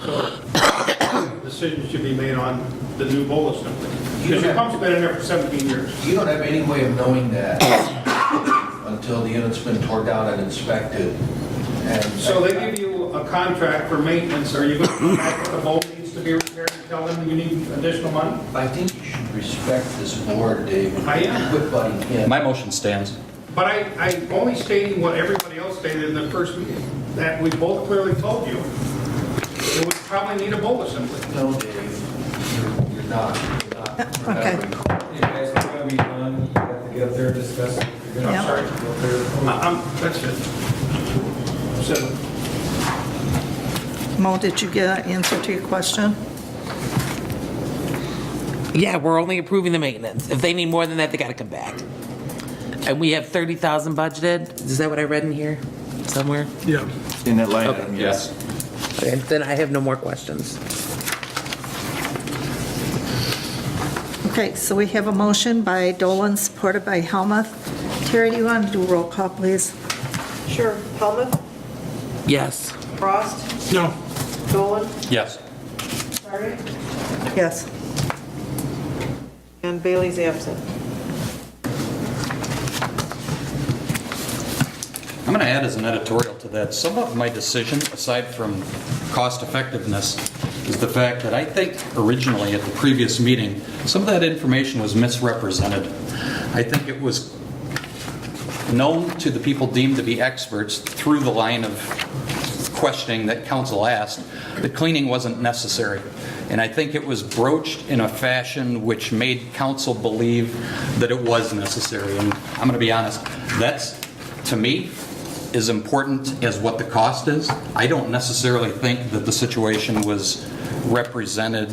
Speaker 9: So, decision should be made on the new bowl assembly. Because your pump's been in there for 17 years.
Speaker 11: You don't have any way of knowing that until the unit's been torn down and inspected. And
Speaker 9: So they give you a contract for maintenance, are you going to come back if the bowl needs to be repaired and tell them you need additional money?
Speaker 11: I think you should respect this board, Dave.
Speaker 9: I am.
Speaker 11: Quit butting in.
Speaker 4: My motion stands.
Speaker 9: But I'm only stating what everybody else stated in the first meeting, that we both clearly told you. It would probably need a bowl assembly.
Speaker 11: No, Dave, you're not.
Speaker 1: Okay.
Speaker 12: You guys are going to be done, you have to get up there and discuss it. You're gonna-
Speaker 1: Yeah.
Speaker 9: I'm sorry. That's it. So,
Speaker 1: Mo, did you get an answer to your question?
Speaker 5: Yeah, we're only approving the maintenance. If they need more than that, they got to come back. And we have 30,000 budgeted. Is that what I read in here somewhere?
Speaker 6: Yeah.
Speaker 7: In that line
Speaker 5: Okay.
Speaker 7: item, yes.
Speaker 5: Okay, then I have no more questions.
Speaker 1: Okay, so we have a motion by Dolan, supported by Helmuth. Terry, do you want to do a roll call, please?
Speaker 3: Sure. Helmut,
Speaker 5: Yes.
Speaker 3: Frost,
Speaker 6: No.
Speaker 3: Dolan,
Speaker 4: Yes.
Speaker 3: Sardi,
Speaker 1: Yes.
Speaker 3: and Bailey's absent.
Speaker 4: I'm going to add as an editorial to that, some of my decision, aside from cost effectiveness, is the fact that I think originally at the previous meeting, some of that information was misrepresented. I think it was known to the people deemed to be experts through the line of questioning that council asked that cleaning wasn't necessary. And I think it was broached in a fashion which made council believe that it was necessary. And I'm going to be honest, that's, to me, as important as what the cost is. I don't necessarily think that the situation was represented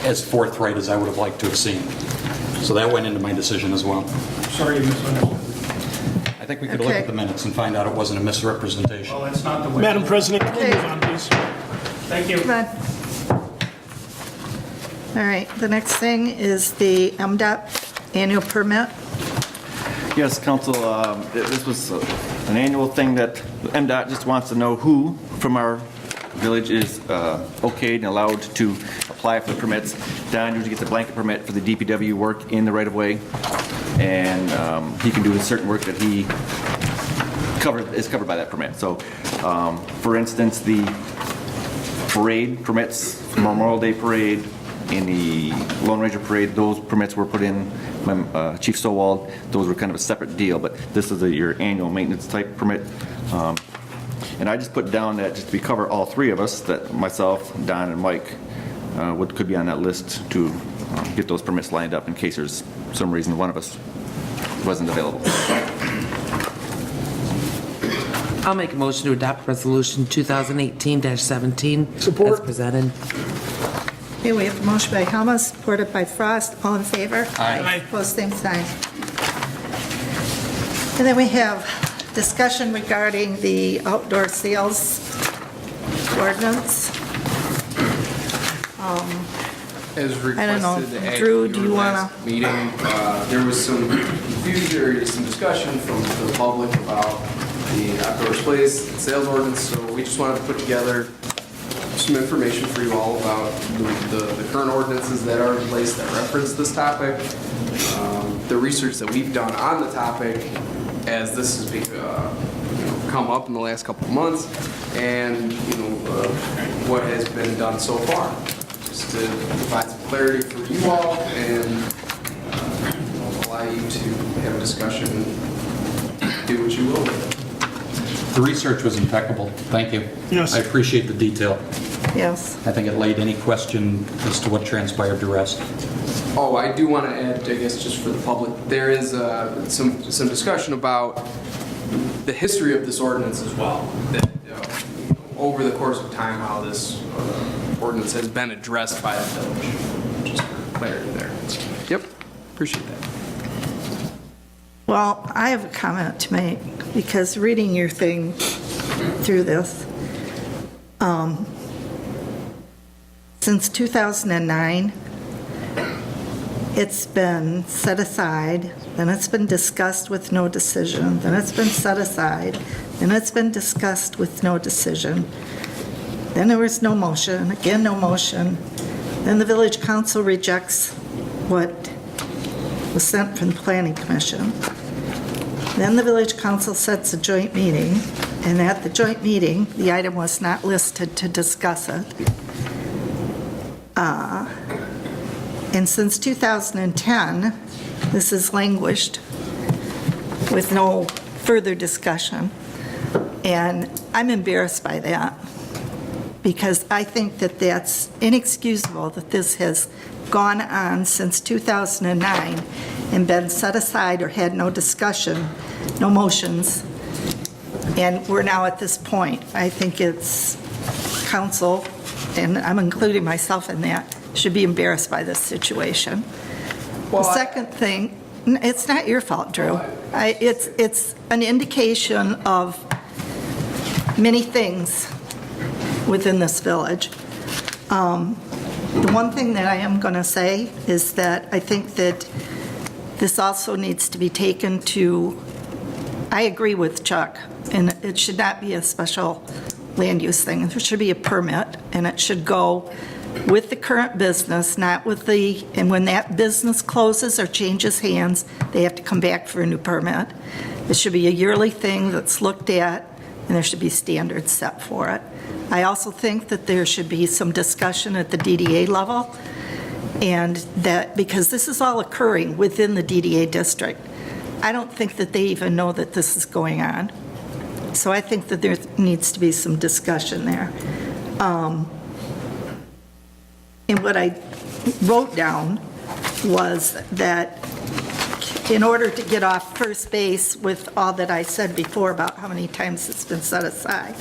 Speaker 4: as forthright as I would have liked to have seen. So that went into my decision as well.
Speaker 9: Sorry you misunderstood.
Speaker 4: I think we could look at the minutes and find out it wasn't a misrepresentation.
Speaker 9: Well, that's not the way.
Speaker 6: Madam President, can we
Speaker 1: Okay.
Speaker 6: move on, please?
Speaker 9: Thank you.
Speaker 1: Come on. All right, the next thing is the MDOT annual permit.
Speaker 7: Yes, council, this was an annual thing that MDOT just wants to know who from our village is okayed and allowed to apply for the permits. Don usually gets a blanket permit for the DPW work in the right-of-way, and he can do certain work that he is covered by that permit. So, for instance, the parade permits, Memorial Day Parade, in the Lone Ranger Parade, those permits were put in by Chief Sowald. Those were kind of a separate deal, but this is your annual maintenance type permit. And I just put down that just to cover all three of us, that myself, Don, and Mike could be on that list to get those permits lined up in case there's some reason one of us wasn't available.
Speaker 5: I'll make a motion to adopt Resolution 2018-17
Speaker 6: Support.
Speaker 5: as presented.
Speaker 1: Okay, we have a motion by Helmut, supported by Frost. All in favor?
Speaker 6: Aye.
Speaker 1: Opposed, same sign. And then we have discussion regarding the outdoor sales ordinance.
Speaker 8: As
Speaker 1: I don't know,
Speaker 8: requested at
Speaker 1: Drew, do
Speaker 8: your
Speaker 1: you
Speaker 8: last
Speaker 1: wanna-
Speaker 8: meeting, there was some confusion or some discussion from the public about the outdoor displays sales ordinance, so we just wanted to put together some information for you all about the current ordinances that are in place that reference this topic, the research that we've done on the topic as this has come up in the last couple of months, and what has been done so far, just to provide some clarity for you all and allow you to have a discussion and do what you will with it.
Speaker 4: The research was impeccable. Thank you.
Speaker 6: Yes.
Speaker 4: I appreciate the detail.
Speaker 1: Yes.
Speaker 4: I think it laid any question as to what transpired to rest.
Speaker 8: Oh, I do want to add, I guess, just for the public, there is some discussion about the history of this ordinance as well. That over the course of time, how this ordinance has been addressed by the village. Just for clarity there. Yep, appreciate that.
Speaker 1: Well, I have a comment to make, because reading your thing through this, since 2009, it's been set aside, then it's been discussed with no decision, then it's been set aside, then it's been discussed with no decision. Then there was no motion, again, no motion. Then the village council rejects what was sent from the planning commission. Then the village council sets a joint meeting, and at the joint meeting, the item was not listed to discuss it. And since 2010, this has languished with no further discussion. And I'm embarrassed by that, because I think that that's inexcusable that this has gone on since 2009 and been set aside or had no discussion, no motions, and we're now at this point. I think it's council, and I'm including myself in that, should be embarrassed by this situation. The second thing, it's not your fault, Drew. It's an indication of many things within this village. The one thing that I am going to say is that I think that this also needs to be taken to, I agree with Chuck, and it should not be a special land use thing. There should be a permit, and it should go with the current business, not with the, and when that business closes or changes hands, they have to come back for a new permit. It should be a yearly thing that's looked at, and there should be standards set for it. I also think that there should be some discussion at the DDA level, and that, because this is all occurring within the DDA district, I don't think that they even know that this is going on. So I think that there needs to be some discussion there. And what I wrote down was that in order to get off first base with all that I said before about how many times it's been set aside,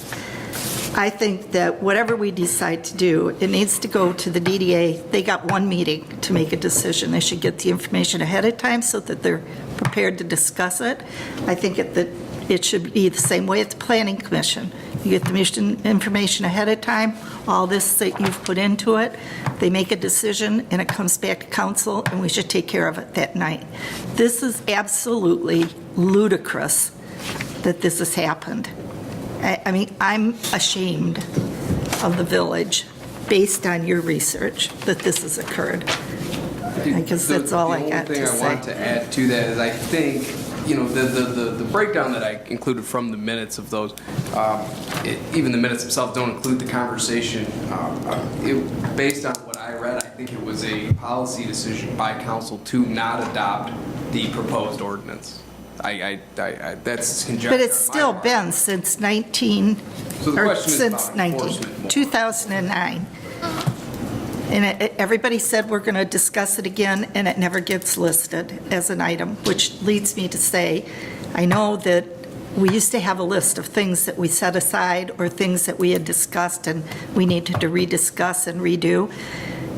Speaker 1: I think that whatever we decide to do, it needs to go to the DDA. They got one meeting to make a decision. They should get the information ahead of time so that they're prepared to discuss it. I think it should be the same way at the Planning Commission. You get the information ahead of time, all this that you've put into it, they make a decision, and it comes back to council, and we should take care of it that night. This is absolutely ludicrous that this has happened. I mean, I'm ashamed of the village, based on your research, that this has occurred. I guess that's all I got to say.
Speaker 8: The only thing I want to add to that is I think, the breakdown that I included from the minutes of those, even the minutes themselves don't include the conversation. Based on what I read, I think it was a policy decision by council to not adopt the proposed ordinance. That's conjecture.
Speaker 1: But it's still been since
Speaker 8: So the question is about
Speaker 1: since 19,
Speaker 8: enforcement more.
Speaker 1: 2009. And everybody said we're going to discuss it again, and it never gets listed as an item, which leads me to say, I know that we used to have a list of things that we set aside or things that we had discussed and we needed to rediscuss and redo.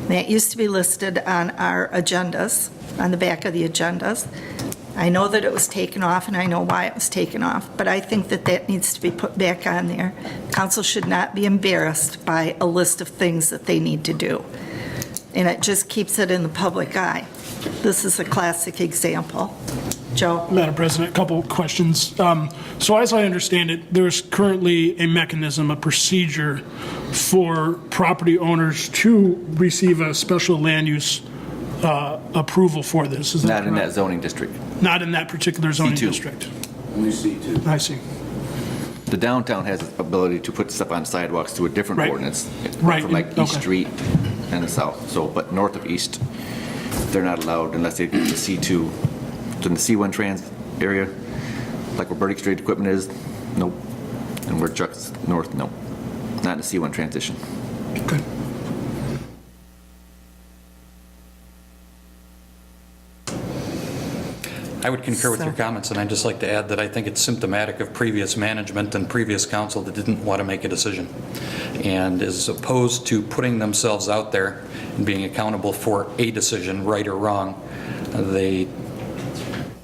Speaker 1: That used to be listed on our agendas, on the back of the agendas. I know that it was taken off, and I know why it was taken off, but I think that that needs to be put back on there. Council should not be embarrassed by a list of things that they need to do, and it just keeps it in the public eye. This is a classic example. Joe?
Speaker 6: Madam President, a couple questions. So as I understand it, there's currently a mechanism, a procedure for property owners to receive a special land use approval for this. Is that
Speaker 7: Not in that
Speaker 6: correct?
Speaker 7: zoning district.
Speaker 6: Not in that particular zoning
Speaker 7: C2.
Speaker 6: district.
Speaker 11: We see too.
Speaker 6: I see.
Speaker 7: The downtown has the ability to put stuff on sidewalks through a different
Speaker 6: Right.
Speaker 7: ordinance.
Speaker 6: Right,
Speaker 7: From like
Speaker 6: okay.
Speaker 7: East Street and the south. So, but north of East, they're not allowed unless they get the C2. So in the C1 trans area, like where Burdick Street equipment is, nope. And where Chuck's north, nope. Not in the C1 transition.
Speaker 6: Good.
Speaker 4: I would concur with your
Speaker 1: So-
Speaker 4: comments, and I'd just like to add that I think it's symptomatic of previous management and previous council that didn't want to make a decision. And as opposed to putting themselves out there and being accountable for a decision, right or wrong, they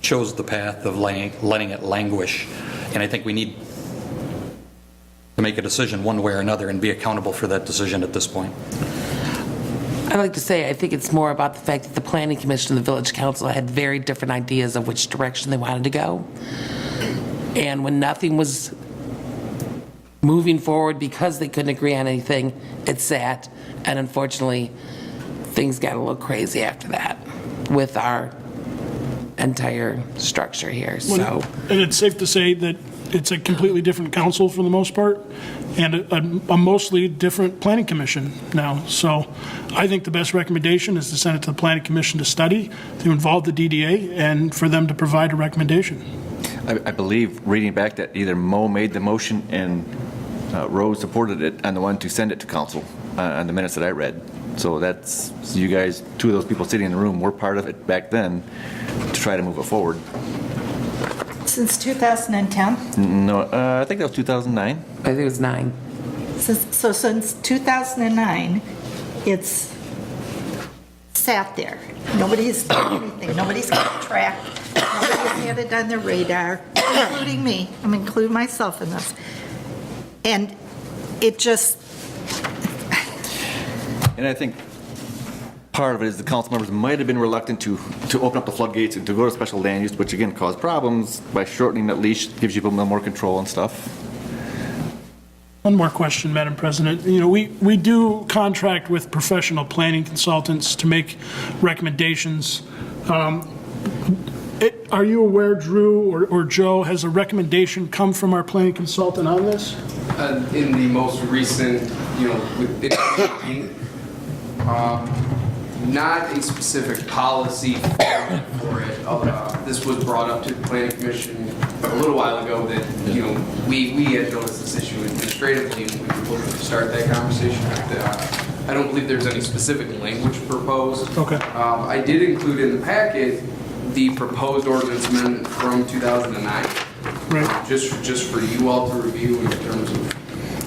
Speaker 4: chose the path of letting it languish. And I think we need to make a decision one way or another and be accountable for that decision at this point.
Speaker 5: I'd like to say, I think it's more about the fact that the Planning Commission and the Village Council had very different ideas of which direction they wanted to go. And when nothing was moving forward because they couldn't agree on anything, it sat. And unfortunately, things got a little crazy after that with our entire structure here, so.
Speaker 6: And it's safe to say that it's a completely different council for the most part, and a mostly different planning commission now. So I think the best recommendation is to send it to the planning commission to study, to involve the DDA, and for them to provide a recommendation.
Speaker 7: I believe, reading back, that either Mo made the motion and Rose supported it on the one to send it to council on the minutes that I read. So that's, so you guys, two of those people sitting in the room were part of it back then to try to move it forward.
Speaker 1: Since 2010?
Speaker 7: No, I think that was 2009.
Speaker 5: I think it was 9.
Speaker 1: So since 2009, it's sat there. Nobody's done anything. Nobody's kept track. Nobody's had it on their radar, including me. I'm including myself in this. And it just,
Speaker 7: And I think part of it is the council members might have been reluctant to open up the floodgates and to go to special land use, which again caused problems by shortening that leash, gives you a little more control and stuff.
Speaker 6: One more question, Madam President. You know, we do contract with professional planning consultants to make recommendations. Are you aware, Drew or Joe, has a recommendation come from our planning consultant on this?
Speaker 8: In the most recent, with 2018, not a specific policy for it. This was brought up to the Planning Commission a little while ago that, we had noticed this issue administratively and we were looking to start that conversation. I don't believe there's any specific language proposed.
Speaker 6: Okay.
Speaker 8: I did include in the packet the proposed ordinance amendment from 2009.
Speaker 6: Right.
Speaker 8: Just for you all to review in terms of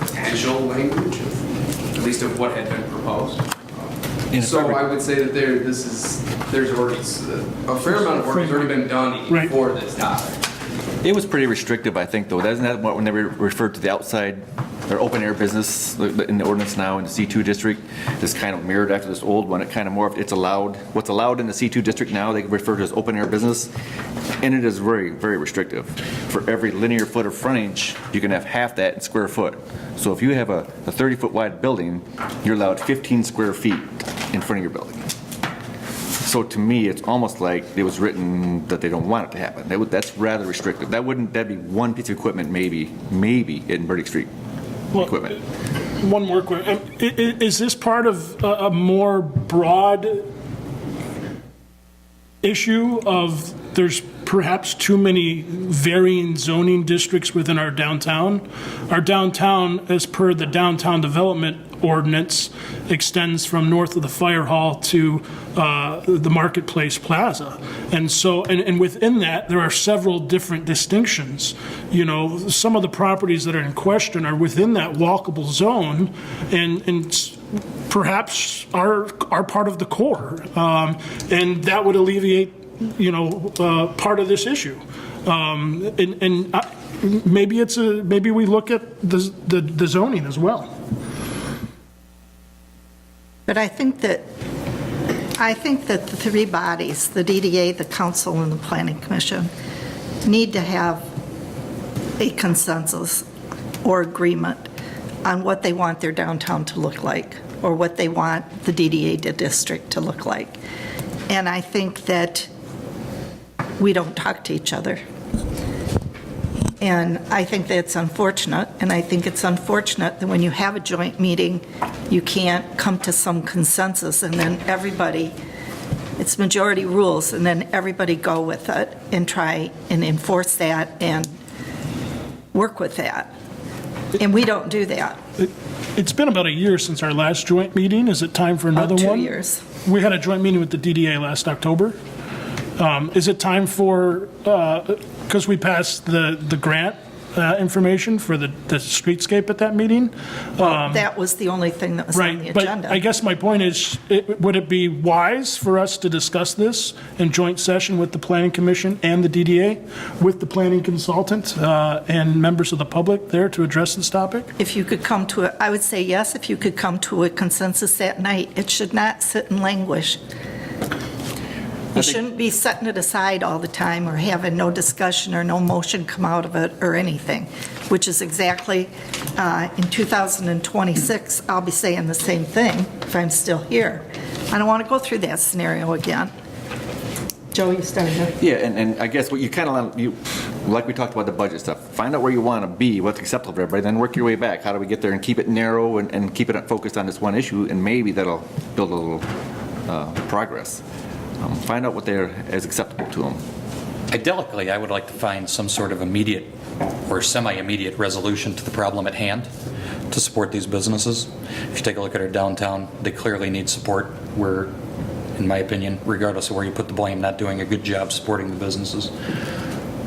Speaker 8: potential language, at least of what had been proposed. So I would say that there's already a fair amount of work has already been done
Speaker 6: Right.
Speaker 8: for this topic.
Speaker 7: It was pretty restrictive, I think, though. Isn't that what, when they referred to the outside or open air business in the ordinance now in the C2 district, is kind of mirrored after this old one. It kind of morphed. It's allowed, what's allowed in the C2 district now, they refer to as open air business, and it is very, very restrictive. For every linear foot of frontage, you can have half that in square foot. So if you have a 30-foot wide building, you're allowed 15 square feet in front of your building. So to me, it's almost like it was written that they don't want it to happen. That's rather restrictive. That'd be one piece of equipment, maybe in Burdick Street equipment.
Speaker 6: One more question. Is this part of a more broad issue of there's perhaps too many varying zoning districts within our downtown? Our downtown, as per the downtown development ordinance, extends from north of the fire hall to the Marketplace Plaza. And so, and within that, there are several different distinctions. You know, some of the properties that are in question are within that walkable zone and perhaps are part of the core. And that would alleviate, part of this issue. Maybe we look at the zoning as well.
Speaker 1: But I think that the three bodies, the DDA, the council, and the planning commission, need to have a consensus or agreement on what they want their downtown to look like, or what they want the DDA district to look like. And I think that we don't talk to each other. And I think that's unfortunate, and I think it's unfortunate that when you have a joint meeting, you can't come to some consensus, and then everybody, it's majority rules, and then everybody go with it and try and enforce that and work with that. And we don't do that.
Speaker 6: It's been about a year since our last joint meeting. Is it time for another
Speaker 1: About 2
Speaker 6: one?
Speaker 1: years.
Speaker 6: We had a joint meeting with the DDA last October. Is it time for, because we passed the grant information for the streetscape at that meeting?
Speaker 1: That was the only thing that was on the
Speaker 6: Right, but
Speaker 1: agenda.
Speaker 6: I guess my point is, would it be wise for us to discuss this in joint session with the Planning Commission and the DDA, with the planning consultant and members of the public there to address this topic?
Speaker 1: If you could come to I would say yes, if you could come to a consensus that night. It should not sit and languish. You shouldn't be setting it aside all the time or having no discussion or no motion come out of it or anything, which is exactly, in 2026, I'll be saying the same thing if I'm still here. I don't want to go through that scenario again. Joe, you started.
Speaker 7: Yeah, and I guess what you kind of, like we talked about the budget stuff, find out where you want to be, what's acceptable for everybody, then work your way back. How do we get there and keep it narrow and keep it focused on this one issue, and maybe that'll build a little progress. Find out what is acceptable to them.
Speaker 4: Ideally, I would like to find some sort of immediate or semi-immediate resolution to the problem at hand to support these businesses. If you take a look at our downtown, they clearly need support. We're, in my opinion, regardless of where you put the blame, not doing a good job supporting the businesses.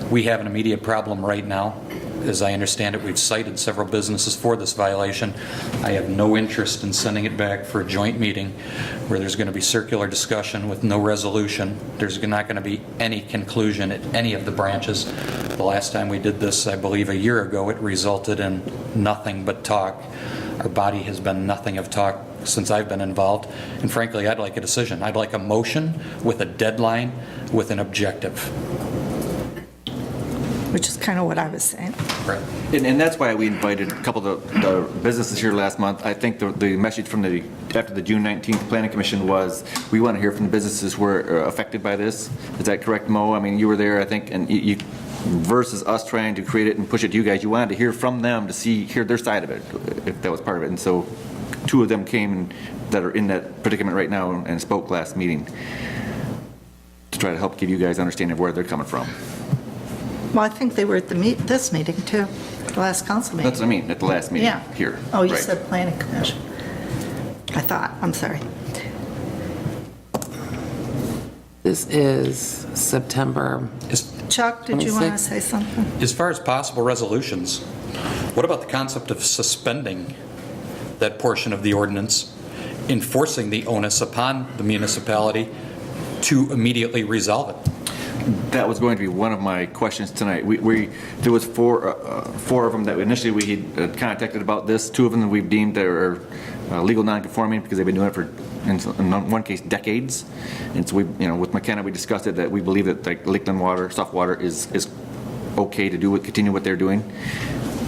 Speaker 4: We have an immediate problem right now. As I understand it, we've cited several businesses for this violation. I have no interest in sending it back for a joint meeting where there's going to be circular discussion with no resolution. There's not going to be any conclusion at any of the branches. The last time we did this, I believe a year ago, it resulted in nothing but talk. Our body has been nothing of talk since I've been involved. And frankly, I'd like a decision. I'd like a motion with a deadline, with an objective.
Speaker 1: Which is kind of what I was saying.
Speaker 4: Right.
Speaker 7: And that's why we invited a couple of the businesses here last month. I think the message from after the June 19th Planning Commission was, we want to hear from the businesses who are affected by this. Is that correct, Mo? I mean, you were there, I think, and you versus us trying to create it and push it to you guys, you wanted to hear from them to hear their side of it, if that was part of it. And so 2 of them came that are in that predicament right now and spoke last meeting to try to help give you guys understanding of where they're coming from.
Speaker 1: Well, I think they were at this meeting, too, the last council meeting.
Speaker 7: That's what I mean, at the last meeting here.
Speaker 1: Oh, you
Speaker 7: Right.
Speaker 1: said planning commission. I thought, I'm sorry.
Speaker 5: This is September.
Speaker 1: Chuck, did you want to
Speaker 5: 26.
Speaker 1: say something?
Speaker 4: As far as possible resolutions, what about the concept of suspending that portion of the ordinance, enforcing the onus upon the municipality to immediately resolve it?
Speaker 7: That was going to be one of my questions tonight. There was four of them that initially we had contacted about this. Two of them we've deemed are legal non-conforming because they've been doing it for, in one case, decades. And so with McKenna, we discussed it that we believe that like Lakeland Water, soft water is okay to do it, continue what they're doing.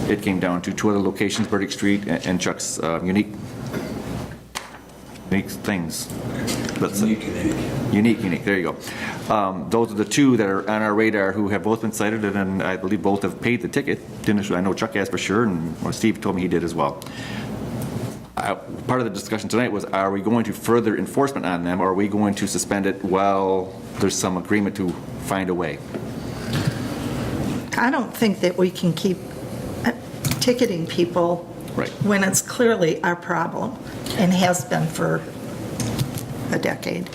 Speaker 7: It came down to two other locations, Burdick Street and Chuck's unique things. Unique, there you go. Those are the two that are on our radar who have both been cited, and I believe both have paid the ticket. I know Chuck has for sure, and Steve told me he did as well. Part of the discussion tonight was, are we going to further enforcement on them, or are we going to suspend it while there's some agreement to find a way?
Speaker 1: I don't think that we can keep ticketing people
Speaker 7: Right.
Speaker 1: when it's clearly our problem and has been for a decade.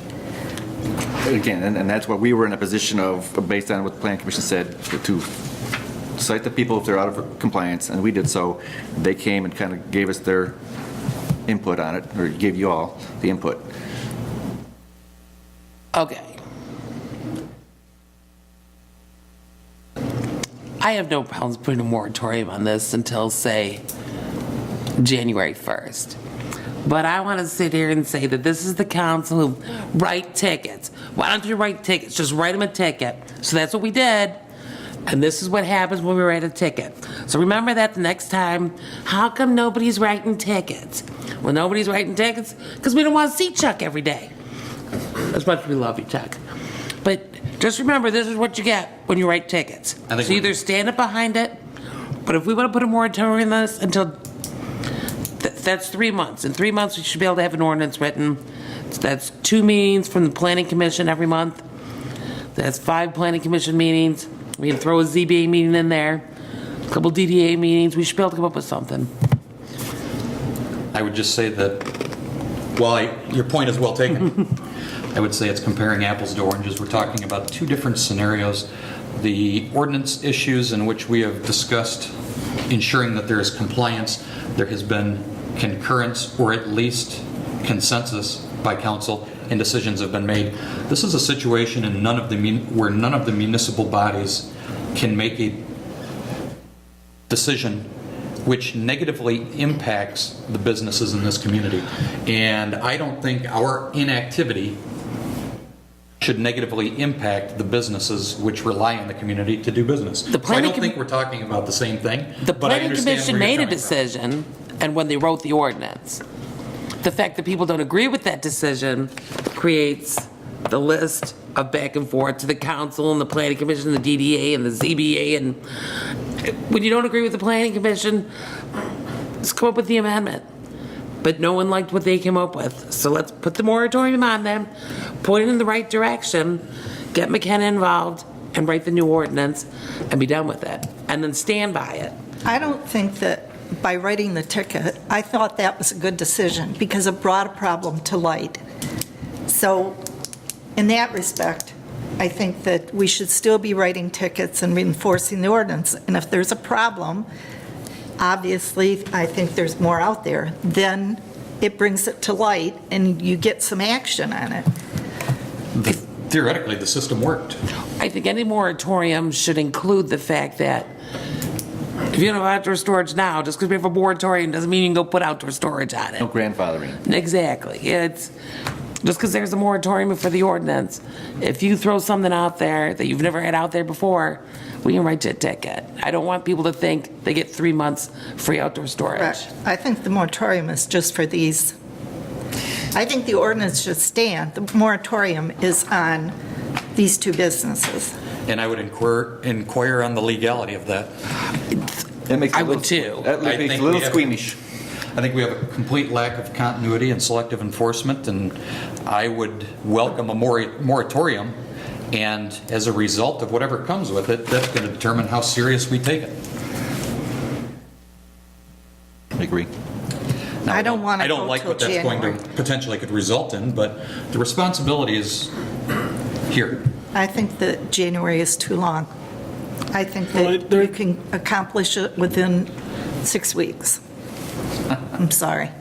Speaker 7: Again, and that's why we were in a position of, based on what the Planning Commission said, to cite the people if they're out of compliance, and we did so. They came and kind of gave us their input on it, or gave you all the input.
Speaker 5: Okay. I have no problems putting a moratorium on this until, say, January 1st. But I want to sit here and say that this is the council who write tickets. Why don't you write tickets? Just write them a ticket. So that's what we did. And this is what happens when we write a ticket. So remember that the next time. How come nobody's writing tickets? Well, nobody's writing tickets because we don't want to see Chuck every day. As much as we love you, Chuck. But just remember, this is what you get when you write tickets. So either stand up behind it, but if we want to put a moratorium on this until that's 3 months. In 3 months, we should be able to have an ordinance written. That's 2 meetings from the Planning Commission every month. That's 5 Planning Commission meetings. We can throw a ZBA meeting in there, a couple DDA meetings. We should be able to come up with something.
Speaker 4: I would just say that, while your point is well taken, I would say it's comparing apples to oranges. We're talking about 2 different scenarios. The ordinance issues in which we have discussed ensuring that there is compliance, there has been concurrence or at least consensus by council, and decisions have been made. This is a situation in where none of the municipal bodies can make a decision which negatively impacts the businesses in this community. And I don't think our inactivity should negatively impact the businesses which rely on the community to do business. So I don't think we're talking about the same thing.
Speaker 5: The
Speaker 4: but I
Speaker 5: Planning
Speaker 4: understand
Speaker 5: Commission
Speaker 4: where you're
Speaker 5: made a
Speaker 4: coming from.
Speaker 5: decision, and when they wrote the ordinance, the fact that people don't agree with that decision creates the list of back and forth to the council and the Planning Commission, the DDA and the ZBA, and when you don't agree with the Planning Commission, just come up with the amendment. But no one liked what they came up with, so let's put the moratorium on them, point it in the right direction, get McKenna involved, and write the new ordinance, and be done with it, and then stand by it.
Speaker 1: I don't think that by writing the ticket, I thought that was a good decision because it brought a problem to light. So in that respect, I think that we should still be writing tickets and enforcing the ordinance. And if there's a problem, obviously, I think there's more out there, then it brings it to light and you get some action on it.
Speaker 4: Theoretically, the system worked.
Speaker 5: I think any moratorium should include the fact that if you don't have outdoor storage now, just because we have a moratorium doesn't mean you can go put outdoor storage on it.
Speaker 7: No grandfathering.
Speaker 5: Exactly. It's just because there's a moratorium for the ordinance. If you throw something out there that you've never had out there before, we can write you a ticket. I don't want people to think they get 3 months free outdoor storage.
Speaker 1: Correct. I think the moratorium is just for these. I think the ordinance should stand. The moratorium is on these 2 businesses.
Speaker 4: And I would inquire on the legality of that.
Speaker 7: That makes
Speaker 5: I would too.
Speaker 7: That
Speaker 4: I
Speaker 7: makes
Speaker 4: think
Speaker 7: a little
Speaker 4: we have-
Speaker 7: squeamish.
Speaker 4: I think we have a complete lack of continuity and selective enforcement, and I would welcome a moratorium, and as a result of whatever comes with it, that's going to determine how serious we take it.
Speaker 7: I agree.
Speaker 1: I don't want to
Speaker 4: I don't
Speaker 1: go
Speaker 4: like
Speaker 1: till
Speaker 4: what that's going
Speaker 1: January.
Speaker 4: to potentially could result in, but the responsibility is Here.
Speaker 1: I think that January is too long. I think
Speaker 6: Well,
Speaker 1: that you can accomplish it within 6 weeks. I'm sorry.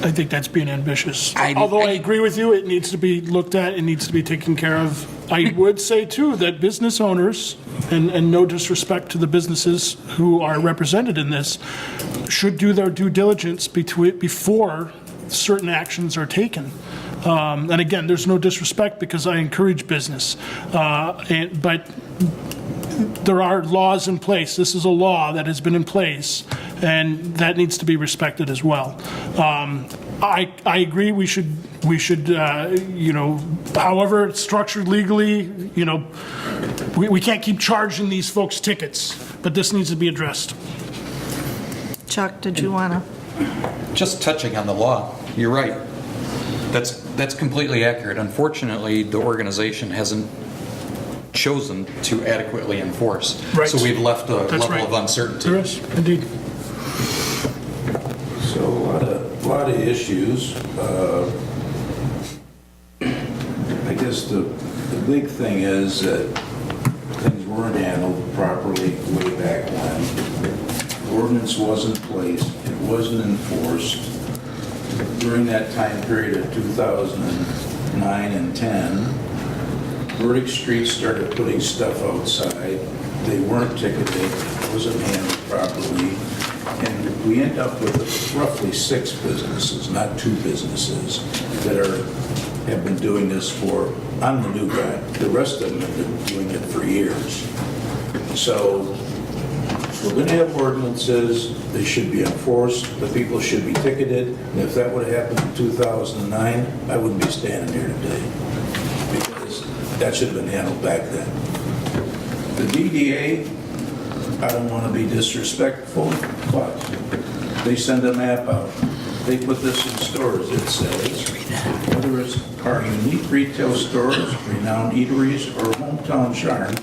Speaker 6: I think that's being ambitious.
Speaker 5: I-
Speaker 6: Although I agree with you, it needs to be looked at, it needs to be taken care of. I would say too that business owners, and no disrespect to the businesses who are represented in this, should do their due diligence before certain actions are taken. And again, there's no disrespect because I encourage business. But there are laws in place. This is a law that has been in place, and that needs to be respected as well. I agree, we should, however it's structured legally, we can't keep charging these folks tickets, but this needs to be addressed.
Speaker 1: Chuck, did you want to?
Speaker 4: Just touching on the law, you're right. That's completely accurate. Unfortunately, the organization hasn't chosen to adequately enforce.
Speaker 6: Right.
Speaker 4: So we've left a
Speaker 6: That's
Speaker 4: level
Speaker 6: right.
Speaker 4: of uncertainty.
Speaker 6: There is, indeed.
Speaker 11: So a lot of issues. I guess the big thing is that things weren't handled properly way back when. The ordinance wasn't placed, it wasn't enforced. During that time period of 2009 and 10, Burdick Street started putting stuff outside. They weren't ticketed, it wasn't handled properly. And we end up with roughly 6 businesses, not 2 businesses, that have been doing this for, I'm the new guy. The rest of them have been doing it for years. So we're going to have ordinances, they should be enforced, the people should be ticketed. And if that would have happened in 2009, I wouldn't be standing here today, because that should have been handled back then. The DDA, I don't want to be disrespectful, but they send a map out. They put this in stores. It says, whether it's our unique retail stores, renowned eateries, or hometown charm,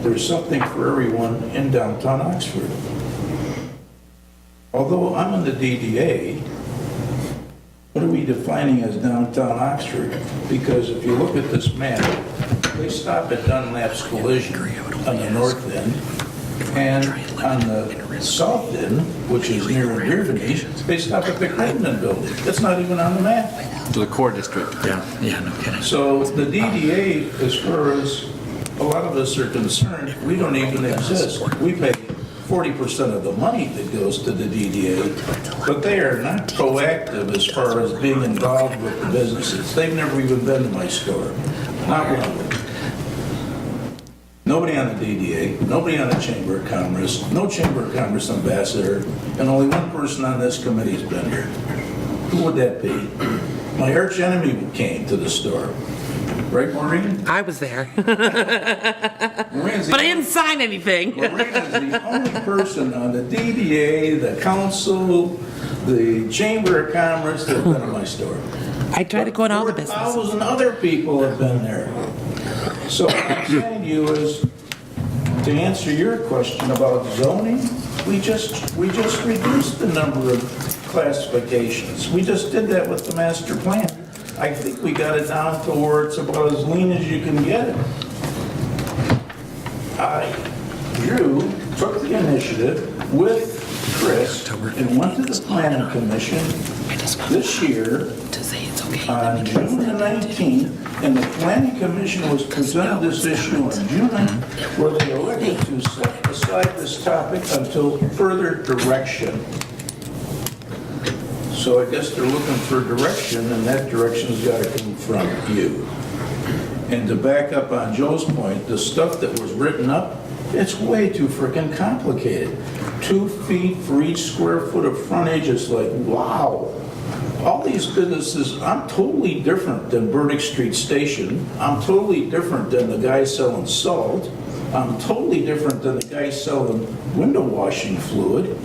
Speaker 11: there's something for everyone in downtown Oxford. Although I'm in the DDA, what are we defining as downtown Oxford? Because if you look at this map, they stop at Dunlap's Collision on the north end, and on the south end, which is near Reardoney, they stop at the Crittenden Building. That's not even on the map.
Speaker 7: To the core district.
Speaker 4: Yeah, no kidding.
Speaker 11: So the DDA, as far as a lot of us are concerned, we don't even exist. We pay 40% of the money that goes to the DDA, but they are not proactive as far as being involved with the businesses. They've never even been to my store, not one of them. Nobody on the DDA, nobody on the Chamber of Commerce, no Chamber of Commerce ambassador, and only one person on this committee has been here. Who would that be? My arch enemy came to the store. Right, Maureen?
Speaker 5: I was there,
Speaker 11: Maureen's
Speaker 5: but I didn't sign anything.
Speaker 11: Maureen is the only person on the DDA, the council, the Chamber of Commerce that have been in my store.
Speaker 5: I try to go in all the businesses.
Speaker 11: 4,000 other people have been there. So what I'm saying to you is, to answer your question about zoning, we just reduced the number of classifications. We just did that with the master plan. I think we got it down to where it's about as lean as you can get it. Drew took the initiative with Chris and went to the planning commission this year on June the 19th, and the planning commission was presented this issue on June 9th, where they elected to set aside this topic until further direction. So I guess they're looking for direction, and that direction's got to come from you. And to back up on Joe's point, the stuff that was written up, it's way too freaking complicated. 2 feet for each square foot of frontage, it's like, wow. All these businesses, I'm totally different than Burdick Street Station. I'm totally different than the guy selling salt. I'm totally different than the guy selling window washing fluid.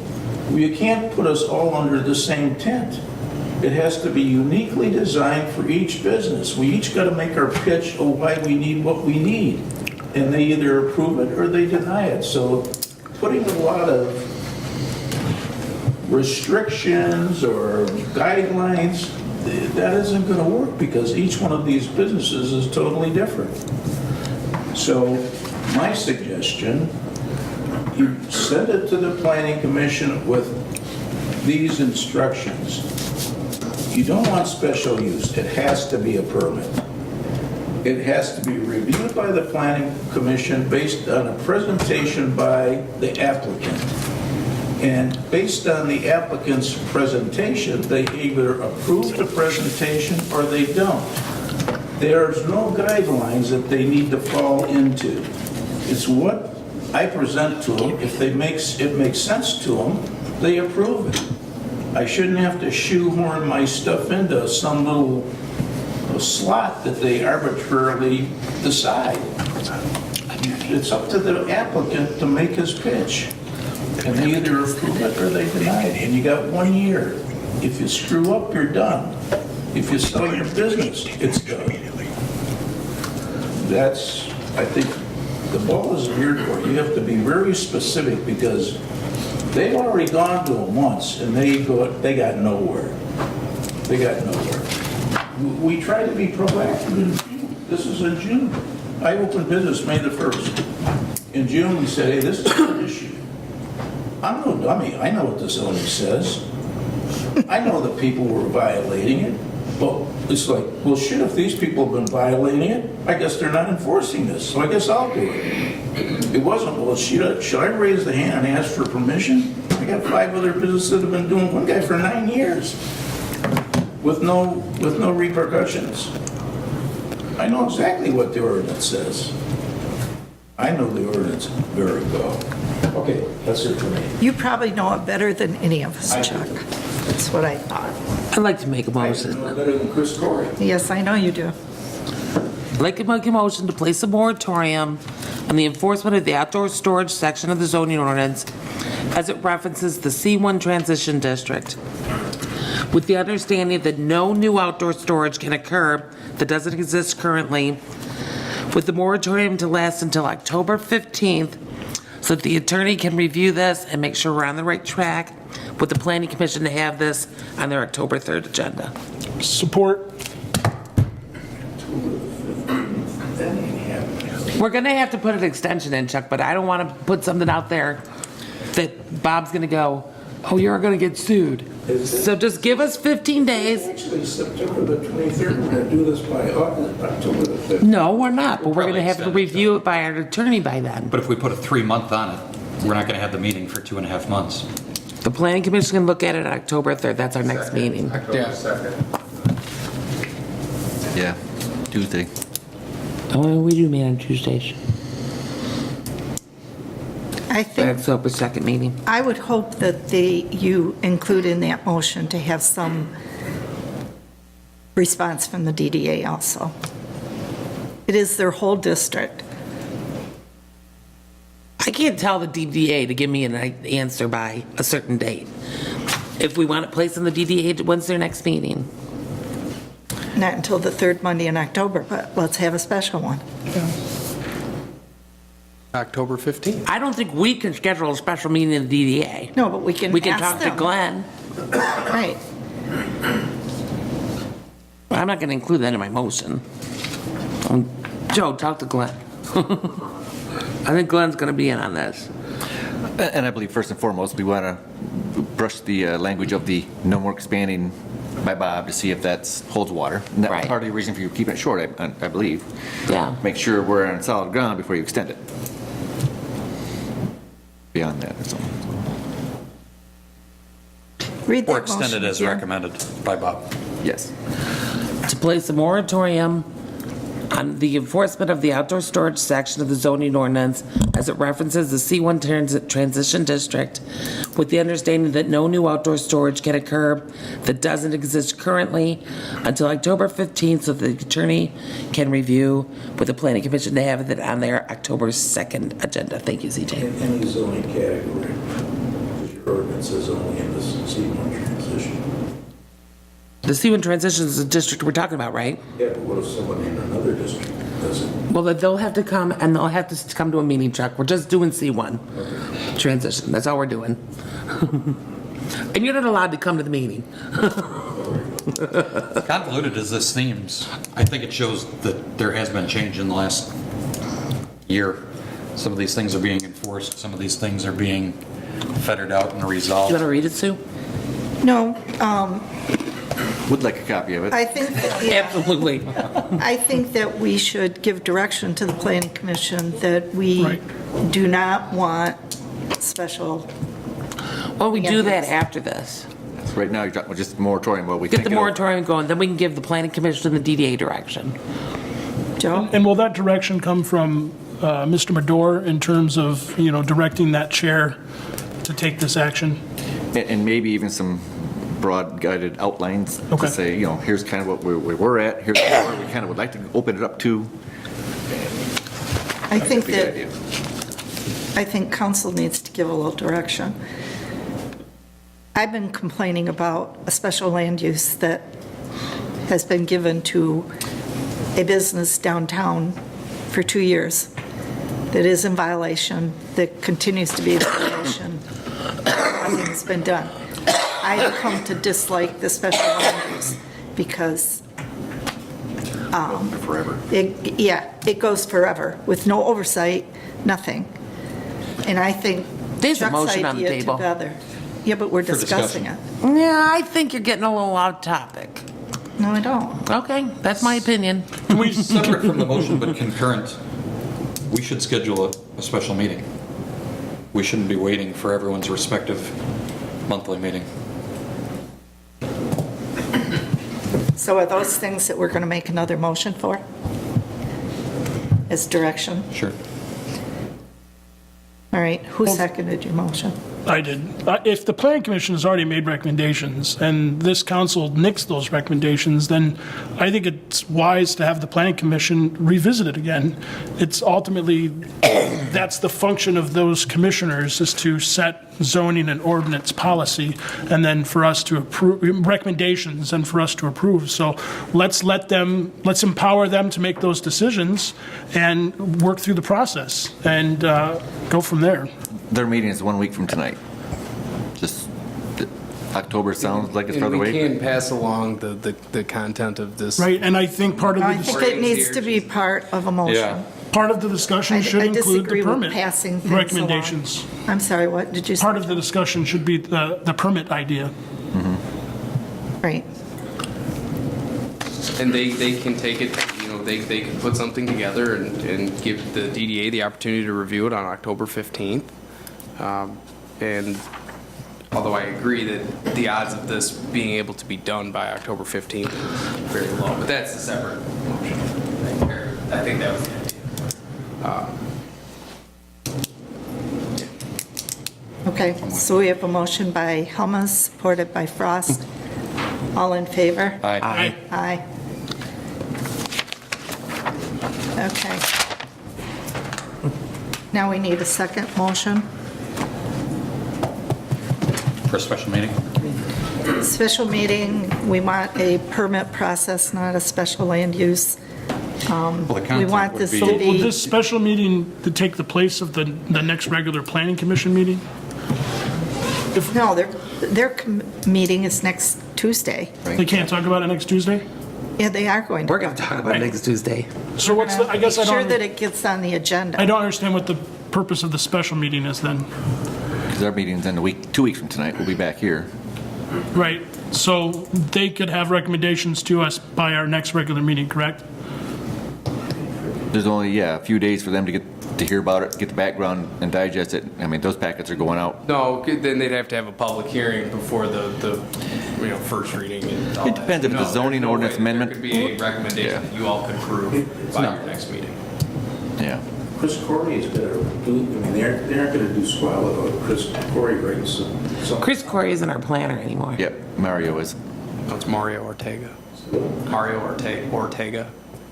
Speaker 11: You can't put us all under the same tent. It has to be uniquely designed for each business. We each got to make our pitch of why we need what we need. And they either approve it or they deny it. So putting a lot of restrictions or guidelines, that isn't going to work because each one of these businesses is totally different.
Speaker 13: So my suggestion, you send it to the planning commission with these instructions. You don't want special use. It has to be a permit. It has to be reviewed by the planning commission based on a presentation by the applicant. And based on the applicant's presentation, they either approve the presentation or they don't. There's no guidelines that they need to fall into. It's what I present to them. If it makes sense to them, they approve it. I shouldn't have to shoehorn my stuff into some little slot that they arbitrarily decide. It's up to the applicant to make his pitch. And they either approve it or they deny it. And you got 1 year. If you screw up, you're done. If you sell your business, it's done. That's, I think, the ball is in your court. You have to be very specific because they've already gone to them once and they got nowhere. They got nowhere. We try to be proactive in June. This is in June. I opened business May the 1st. In June, we said, hey, this is an issue. I'm no dummy. I know what the zoning says. I know that people were violating it. But it's like, well, shit, if these people have been violating it, I guess they're not enforcing this, so I guess I'll do it. It wasn't, well, should I raise the hand and ask for permission? I got 5 other businesses that have been doing one guy for 9 years with no repercussions. I know exactly what the ordinance says. I know the ordinance very well. Okay, that's it for me.
Speaker 1: You probably know it better than any of us, Chuck. That's what I thought.
Speaker 5: I'd like to make a
Speaker 13: I
Speaker 5: motion.
Speaker 13: know better than Chris Corey.
Speaker 1: Yes, I know you do.
Speaker 5: I'd like to make a motion to place a moratorium on the enforcement of the outdoor storage section of the zoning ordinance as it references the C1 transition district, with the understanding that no new outdoor storage can occur that doesn't exist currently, with the moratorium to last until October 15th, so that the attorney can review this and make sure we're on the right track, with the planning commission to have this on their October 3rd agenda.
Speaker 6: Support.
Speaker 5: We're gonna have to put an extension in, Chuck, but I don't want to put something out there that Bob's gonna go, oh, you're gonna get sued. So just give us 15 days.
Speaker 13: Actually, September the 23rd, we're going to do this by October the 5th.
Speaker 5: No, we're not, but we're
Speaker 4: Probably
Speaker 5: gonna have to
Speaker 4: extend it,
Speaker 5: review it by our attorney by then.
Speaker 4: But if we put a 3-month on it, we're not going to have the meeting for 2.5 months.
Speaker 5: The planning commission can look at it on October 3rd, that's our next meeting.
Speaker 8: Yeah.
Speaker 7: Yeah, Tuesday.
Speaker 5: Oh, what do we do, man, on Tuesdays?
Speaker 1: I think,
Speaker 5: October 2nd meeting.
Speaker 1: I would hope that you include in that motion to have some response from the DDA also. It is their whole district.
Speaker 5: I can't tell the DDA to give me an answer by a certain date. If we want it placed on the DDA, when's their next meeting?
Speaker 1: Not until the 3rd Monday in October, but let's have a special one.
Speaker 8: October 15th.
Speaker 5: I don't think we can schedule a special meeting in the DDA.
Speaker 1: No, but we can
Speaker 5: We can
Speaker 1: ask
Speaker 5: talk to
Speaker 1: them.
Speaker 5: Glenn.
Speaker 1: Right.
Speaker 5: I'm not going to include that in my motion. Joe, talk to Glenn. I think Glenn's going to be in on this.
Speaker 7: And I believe first and foremost, we want to brush the language of the no more expanding by Bob to see if that holds water. And that was
Speaker 5: Right.
Speaker 7: part of the reason for you keeping it short, I believe.
Speaker 5: Yeah.
Speaker 7: Make sure we're on solid ground before you extend it. Beyond that, that's all.
Speaker 1: Read that
Speaker 4: Or extend it
Speaker 1: motion
Speaker 4: as
Speaker 1: again.
Speaker 4: recommended by Bob.
Speaker 7: Yes.
Speaker 5: To place a moratorium on the enforcement of the outdoor storage section of the zoning ordinance as it references the C1 transition district, with the understanding that no new outdoor storage can occur that doesn't exist currently until October 15th, so the attorney can review with the planning commission to have it on their October 2nd agenda. Thank you, CJ.
Speaker 13: In any zoning category, because your ordinance is only in this C1 transition.
Speaker 5: The C1 transition is the district we're talking about, right?
Speaker 13: Yeah, but what if someone in another district does it?
Speaker 5: Well, then they'll have to come, and they'll have to come to a meeting, Chuck. We're just doing C1 transition. That's all we're doing. And you're not allowed to come to the meeting.
Speaker 4: Convoluted as this seems, I think it shows that there has been change in the last year. Some of these things are being enforced, some of these things are being fettered out and resolved.
Speaker 5: You want to read it, Sue?
Speaker 1: No,
Speaker 7: Would like a copy of it.
Speaker 1: I think that, yeah,
Speaker 5: Absolutely.
Speaker 1: I think that we should give direction to the planning commission that we
Speaker 6: Right.
Speaker 1: do not want special,
Speaker 5: Well, we do that
Speaker 1: Yes.
Speaker 5: after this.
Speaker 7: Right now, you're talking about just moratorium, what we
Speaker 5: Get
Speaker 7: think.
Speaker 5: the
Speaker 7: it'll-
Speaker 5: moratorium going, then we can give the planning commission the DDA direction.
Speaker 1: Joe?
Speaker 6: And will that direction come from Mr. Madore in terms of, directing that chair to take this action?
Speaker 7: And maybe even some broad guided outlines
Speaker 6: Okay.
Speaker 7: to say, here's kind of what we're at, here's where we kind of would like to open it up to.
Speaker 1: I think
Speaker 7: That'd be a
Speaker 1: that,
Speaker 7: good idea.
Speaker 1: I think council needs to give a little direction. I've been complaining about a special land use that has been given to a business downtown for 2 years that is in violation, that continues to be in violation. Nothing's been done. I've come to dislike the special land use because
Speaker 7: Forever.
Speaker 1: it goes forever with no oversight, nothing. And I think
Speaker 5: There's a
Speaker 1: Chuck's
Speaker 5: motion on the
Speaker 1: idea
Speaker 5: table.
Speaker 1: together. Yeah, but we're
Speaker 4: For
Speaker 1: discussing it.
Speaker 4: discussion.
Speaker 5: Yeah, I think you're getting a little off topic.
Speaker 1: No, I don't.
Speaker 5: Okay, that's my opinion.
Speaker 4: Separate from the motion but concurrent, we should schedule a special meeting. We shouldn't be waiting for everyone's respective monthly meeting.
Speaker 1: So are those things that we're going to make another motion for? As direction?
Speaker 4: Sure.
Speaker 1: All right, who seconded your motion?
Speaker 6: I did. If the planning commission has already made recommendations and this council nixed those recommendations, then I think it's wise to have the planning commission revisit it again. It's ultimately, that's the function of those commissioners, is to set zoning and ordinance policy, and then for us to approve, recommendations, and for us to approve. So let's empower them to make those decisions and work through the process and go from there.
Speaker 7: Their meeting is 1 week from tonight. Just, October sounds like it's
Speaker 8: And
Speaker 7: further
Speaker 8: we
Speaker 7: away.
Speaker 8: can pass along the content of this.
Speaker 6: Right, and I think part of
Speaker 1: I
Speaker 6: the,
Speaker 1: think it needs to be part of a motion.
Speaker 4: Yeah.
Speaker 6: part of the discussion should
Speaker 1: I
Speaker 6: include
Speaker 1: disagree
Speaker 6: the
Speaker 1: with
Speaker 6: permit
Speaker 1: passing things along.
Speaker 6: recommendations.
Speaker 1: I'm sorry, what did you say?
Speaker 6: Part of the discussion should be the permit idea.
Speaker 1: Right.
Speaker 8: And they can take it, they can put something together and give the DDA the opportunity to review it on October 15th. And although I agree that the odds of this being able to be done by October 15th are very low, but that's a separate motion. I think that was the idea.
Speaker 1: Okay, so we have a motion by Helmut, supported by Frost. All in favor?
Speaker 4: Aye.
Speaker 1: Aye. Okay. Now we need a second motion.
Speaker 4: For a special meeting?
Speaker 1: Special meeting, we want a permit process, not a special land use.
Speaker 4: Well, the
Speaker 1: We
Speaker 4: content
Speaker 1: want
Speaker 4: would
Speaker 1: this
Speaker 4: be-
Speaker 1: to
Speaker 6: So will
Speaker 1: be,
Speaker 6: this special meeting to take the place of the next regular planning commission meeting?
Speaker 1: no, their meeting is next Tuesday.
Speaker 6: They can't talk about it next Tuesday?
Speaker 1: Yeah, they are going to.
Speaker 5: We're going to talk about it next Tuesday.
Speaker 6: So what's the, I guess I
Speaker 1: Make sure that
Speaker 6: don't,
Speaker 1: it gets on the agenda.
Speaker 6: I don't understand what the purpose of the special meeting is then.
Speaker 7: Because our meeting's in 2 weeks from tonight. We'll be back here.
Speaker 6: Right, so they could have recommendations to us by our next regular meeting, correct?
Speaker 7: There's only, a few days for them to get to hear about it, get the background and digest it. I mean, those packets are going out.
Speaker 8: No, then they'd have to have a public hearing before the first reading and all
Speaker 7: It
Speaker 8: that.
Speaker 7: depends if it's a
Speaker 8: No,
Speaker 7: zoning
Speaker 8: there's no
Speaker 7: ordinance
Speaker 8: way
Speaker 7: amendment.
Speaker 8: There could be a recommendation
Speaker 7: Yeah.
Speaker 8: that you all could approve by your next meeting.
Speaker 7: Yeah.
Speaker 13: Chris Corey is going to do, they aren't going to do squat without Chris Corey writes something.
Speaker 5: Chris Corey isn't our planner anymore.
Speaker 7: Yep, Mario is.
Speaker 8: No, it's Mario Ortega. Ortega.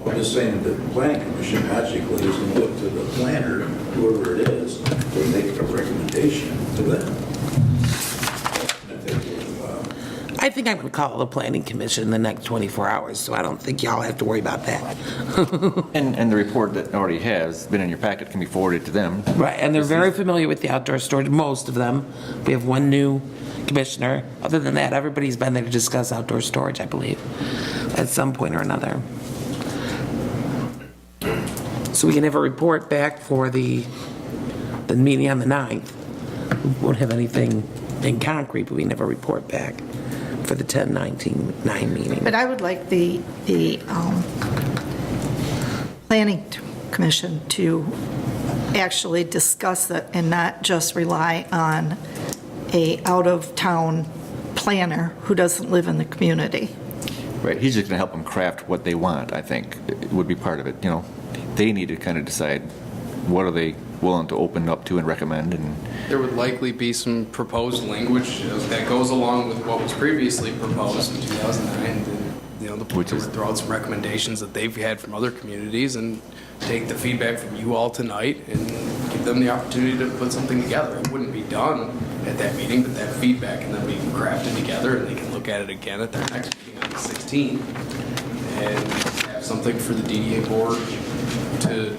Speaker 13: I'm just saying that the planning commission logically is going to look to the planner, whoever it is, to make a recommendation to them.
Speaker 5: I think I'm going to call the planning commission in the next 24 hours, so I don't think y'all have to worry about that.
Speaker 7: And the report that already has been in your packet can be forwarded to them.
Speaker 5: Right, and they're very familiar with the outdoor storage, most of them. We have one new commissioner. Other than that, everybody's been there to discuss outdoor storage, I believe, at some point or another. So we can have a report back for the meeting on the 9th. We won't have anything in concrete, but we can have a report back for the 10/19/9 meeting.
Speaker 1: But I would like the Planning Commission to actually discuss it and not just rely on a out-of-town planner who doesn't live in the community.
Speaker 7: Right, he's just going to help them craft what they want, I think, it would be part of it, you know. They need to kind of decide what are they willing to open up to and recommend, and
Speaker 8: There would likely be some proposed language that goes along with what was previously proposed in 2009. And, you know, the board would throw out some recommendations that they've had from other communities and take the feedback from you all tonight and give them the opportunity to put something together. It wouldn't be done at that meeting, but that feedback can then be crafted together and they can look at it again at their next meeting on the 16th and have something for the DDA board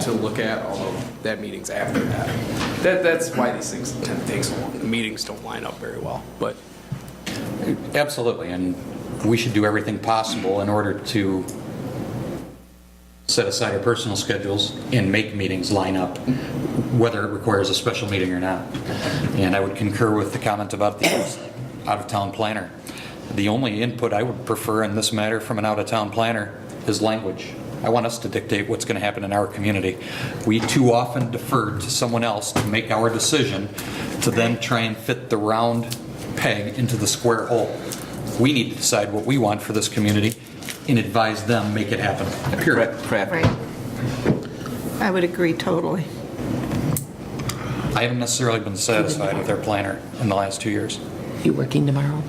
Speaker 8: to look at, although that meeting's after that. That's why these things tend to take so long. The meetings don't line up very well, but
Speaker 4: Absolutely, and we should do everything possible in order to set aside our personal schedules and make meetings line up, whether it requires a special meeting or not. And I would concur with the comment about the out-of-town planner. The only input I would prefer in this matter from an out-of-town planner is language. I want us to dictate what's going to happen in our community. We too often defer to someone else to make our decision, to then try and fit the round peg into the square hole. We need to decide what we want for this community and advise them, make it happen. Period.
Speaker 1: Right. I would agree totally.
Speaker 4: I haven't necessarily been satisfied with our planner in the last 2 years.
Speaker 5: You working tomorrow?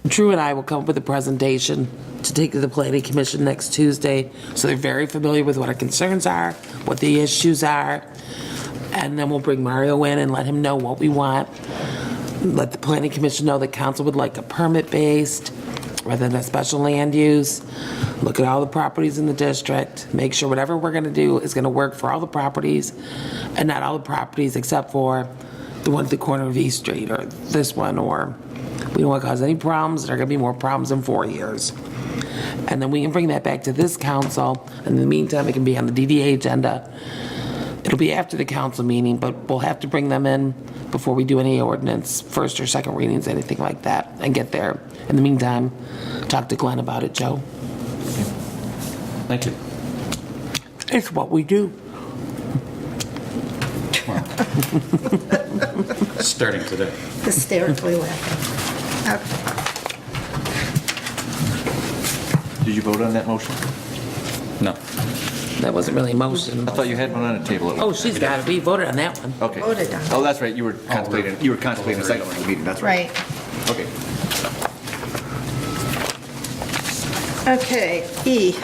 Speaker 5: Drew and I will come up with a presentation to take to the Planning Commission next Tuesday, so they're very familiar with what our concerns are, what the issues are, and then we'll bring Mario in and let him know what we want. Let the Planning Commission know that council would like a permit-based rather than a special land use. Look at all the properties in the district, make sure whatever we're gonna do is gonna work for all the properties, and not all the properties except for the one at the corner of East Street, or this one, or we don't want to cause any problems. There are going to be more problems in 4 years. And then we can bring that back to this council. In the meantime, it can be on the DDA agenda. It'll be after the council meeting, but we'll have to bring them in before we do any ordinance, first or second readings, anything like that, and get there. In the meantime, talk to Glenn about it, Joe.
Speaker 4: Thank you.
Speaker 5: It's what we do.
Speaker 4: Starting today.
Speaker 1: Hysterically laughing. Okay.
Speaker 7: did you vote on that motion?
Speaker 4: No.
Speaker 5: That wasn't really a motion.
Speaker 7: I thought you had one on the table.
Speaker 5: Oh, she's got it. We voted on that one.
Speaker 7: Okay.
Speaker 1: Voted on.
Speaker 7: Oh, that's right, you were contemplating a second one in the meeting, that's right.
Speaker 1: Right.
Speaker 7: Okay.
Speaker 1: Okay, E.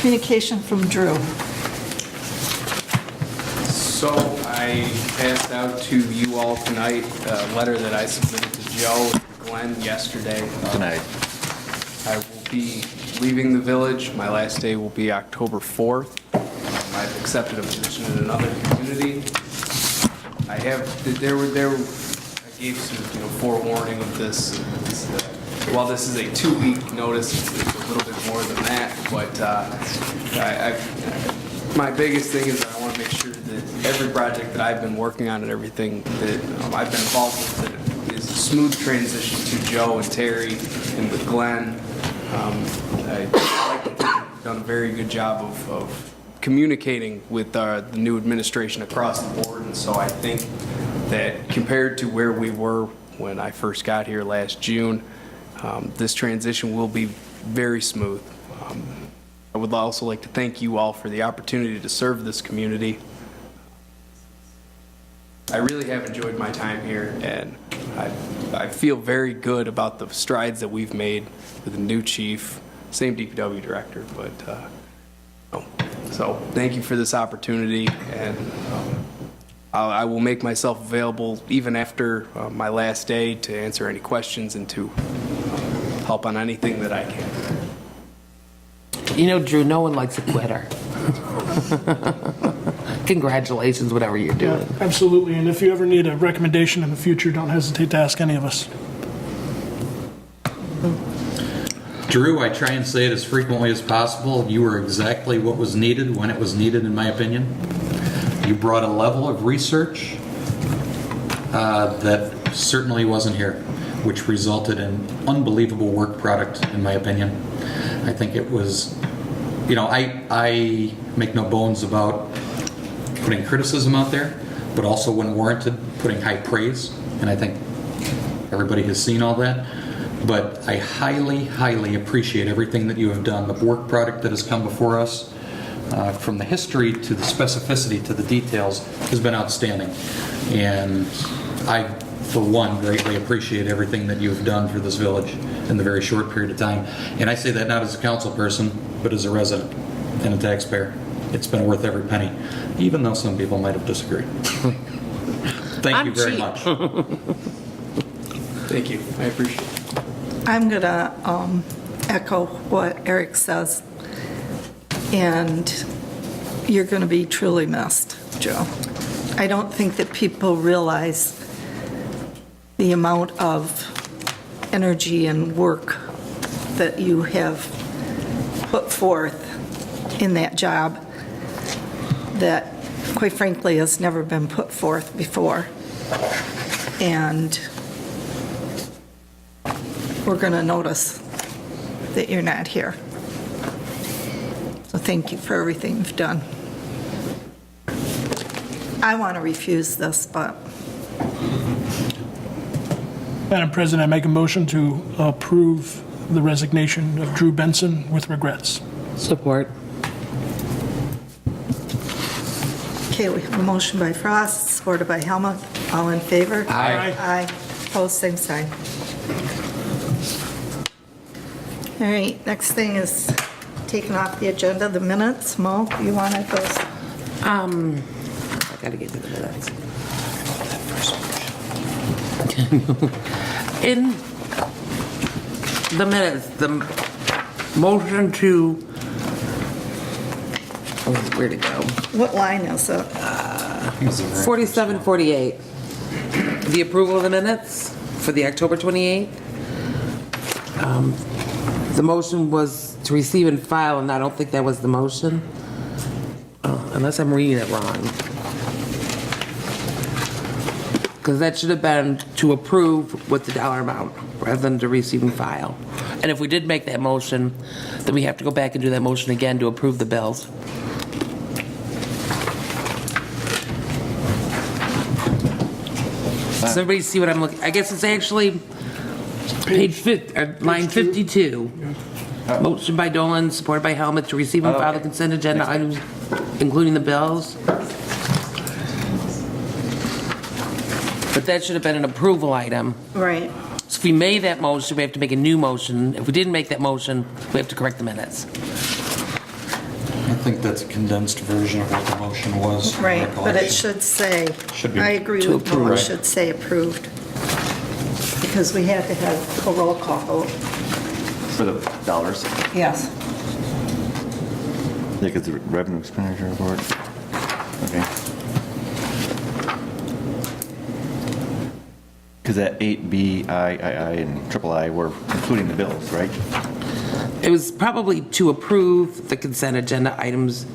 Speaker 1: Communication from Drew.
Speaker 8: so I passed out to you all tonight a letter that I submitted to Joe and Glenn yesterday.
Speaker 7: Tonight.
Speaker 8: I will be leaving the village. My last day will be October 4th. I've accepted a position in another community. I gave some, forewarning of this. While this is a 2-week notice, it's a little bit more than that, but my biggest thing is that I want to make sure that every project that I've been working on and everything that I've been involved with, that it is a smooth transition to Joe and Terry and with Glenn. I like to think they've done a very good job of communicating with the new administration across the board, and so I think that compared to where we were when I first got here last June, this transition will be very smooth. I would also like to thank you all for the opportunity to serve this community. I really have enjoyed my time here, and I feel very good about the strides that we've made with the new chief, same DPW director, but so thank you for this opportunity, and I will make myself available even after my last day to answer any questions and to help on anything that I can.
Speaker 5: Drew, no one likes a quitter. Congratulations, whatever you're doing.
Speaker 6: Yeah, absolutely. And if you ever need a recommendation in the future, don't hesitate to ask any of us.
Speaker 4: Drew, I try and say it as frequently as possible. You were exactly what was needed when it was needed, in my opinion. You brought a level of research that certainly wasn't here, which resulted in unbelievable work product, in my opinion. I think it was, you know, I make no bones about putting criticism out there, but also when warranted, putting high praise, and I think everybody has seen all that. But I highly, highly appreciate everything that you have done. The work product that has come before us, from the history to the specificity to the details, has been outstanding. And I, for one, greatly appreciate everything that you have done for this village in the very short period of time. And I say that not as a council person, but as a resident and a taxpayer. It's been worth every penny, even though some people might have disagreed. Thank you very much.
Speaker 8: Thank you. I appreciate it.
Speaker 1: I'm going to echo what Eric says, and you're going to be truly missed, Joe. I don't think that people realize the amount of energy and work that you have put forth in that job that, quite frankly, has never been put forth before. And we're going to notice that you're not here. So thank you for everything you've done. I want to refuse this, but
Speaker 6: Madam President, I make a motion to approve the resignation of Drew Benson with regrets.
Speaker 5: Support.
Speaker 1: okay, we have a motion by Frost, supported by Helmut. All in favor?
Speaker 4: Aye.
Speaker 1: Aye. Opposed, same sign. All right, next thing is taken off the agenda, the minutes. Mo, you wanted those?
Speaker 5: I gotta get to the minutes. In the minutes, the motion to, where'd it go?
Speaker 1: What line is it?
Speaker 5: 47, 48. The approval of the minutes for the October 28th. The motion was to receive and file, and I don't think that was the motion. Unless I'm reading it wrong. Because that should have been to approve with the dollar amount, rather than to receive and file. And if we did make that motion, then we have to go back and do that motion again to approve the bills. Does everybody see what I'm looking? I guess it's actually line 52. Motion by Dolan, supported by Helmut, to receive and file the consent agenda items, including the bills. But that should have been an approval item.
Speaker 1: Right.
Speaker 5: So if we made that motion, we have to make a new motion. If we didn't make that motion, we have to correct the minutes.
Speaker 4: I think that's a condensed version of what the motion was.
Speaker 1: Right, but it should say,
Speaker 4: Should be
Speaker 1: I agree
Speaker 5: to
Speaker 1: with Mo,
Speaker 5: approve.
Speaker 1: it should say approved. Because we had to have a roll call vote.
Speaker 7: For the dollars.
Speaker 1: Yes.
Speaker 7: Yeah, because the revenue expenditure report. Okay. Because that 8B, I, and triple I were including the bills, right?
Speaker 5: It was probably to approve the consent agenda items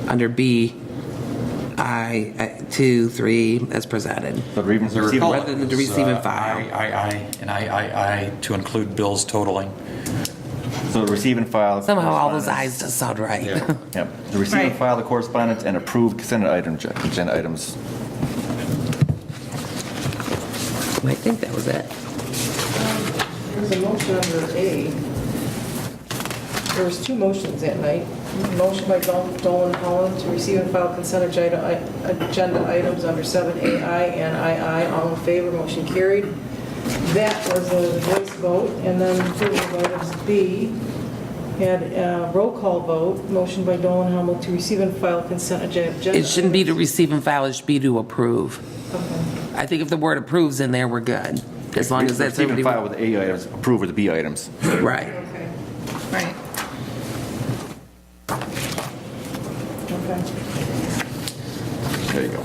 Speaker 5: under B, I, 2, 3, as presented.
Speaker 7: But we're even
Speaker 4: As I
Speaker 7: receiving-
Speaker 4: recall,
Speaker 5: rather than to
Speaker 4: it was,
Speaker 5: receive and file.
Speaker 4: I, to include bills totaling.
Speaker 7: So the receive and file.
Speaker 5: Somehow all those
Speaker 7: correspondence.
Speaker 5: eyes just sound right.
Speaker 4: Yeah.
Speaker 7: Yep. The receive and
Speaker 1: Right.
Speaker 7: file the correspondence and approve consent agenda items.
Speaker 5: I think that was it.
Speaker 3: There's a motion under A. There was two motions that night. Motion by Dolan Holland to receive and file consent agenda items under 7AI and II. All in favor, motion carried. That was a voice vote. And then approval of items B had a roll call vote. Motion by Dolan Holland to receive and file consent agenda.
Speaker 5: It shouldn't be to receive and file, it should be to approve.
Speaker 3: Okay.
Speaker 5: I think if the word approves in there, we're good. As long as that's
Speaker 7: Receive and
Speaker 5: everybody.
Speaker 7: file with the A items, approve with the B items.
Speaker 5: Right.
Speaker 3: Okay.
Speaker 1: Right.
Speaker 3: Okay.
Speaker 7: There you go.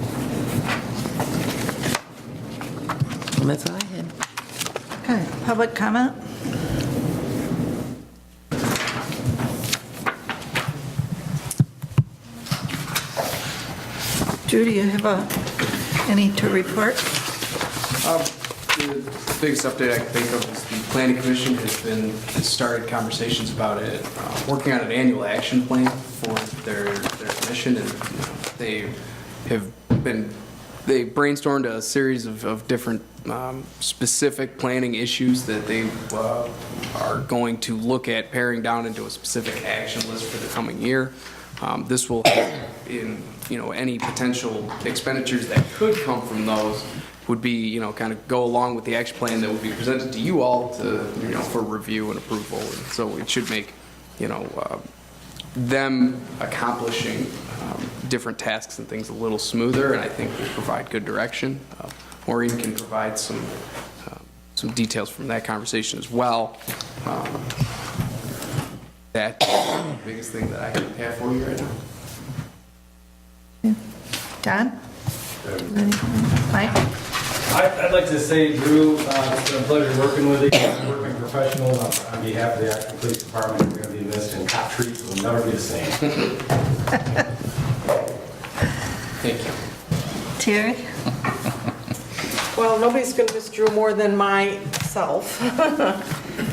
Speaker 5: And that's all I had.
Speaker 1: Okay, public comment? Drew, do you have any to report?
Speaker 8: The biggest update I can think of is the Planning Commission has started conversations about it, working on an annual action plan for their commission, and they brainstormed a series of different specific planning issues that they are going to look at paring down into a specific action list for the coming year. This will, in any potential expenditures that could come from those, would be kind of go along with the action plan that would be presented to you all to for review and approval. And so it should make them accomplishing different tasks and things a little smoother, and I think will provide good direction. Maureen can provide some details from that conversation as well. That's the biggest thing that I can have for you right now.
Speaker 1: Don? Mike?
Speaker 12: I'd like to say, Drew, it's been a pleasure working with you, working professional on behalf of the Acton Police Department. We're going to be missed, and cop treats will never be the same.
Speaker 8: Thank you.
Speaker 1: Terry?
Speaker 3: Well, nobody's going to miss Drew more than myself,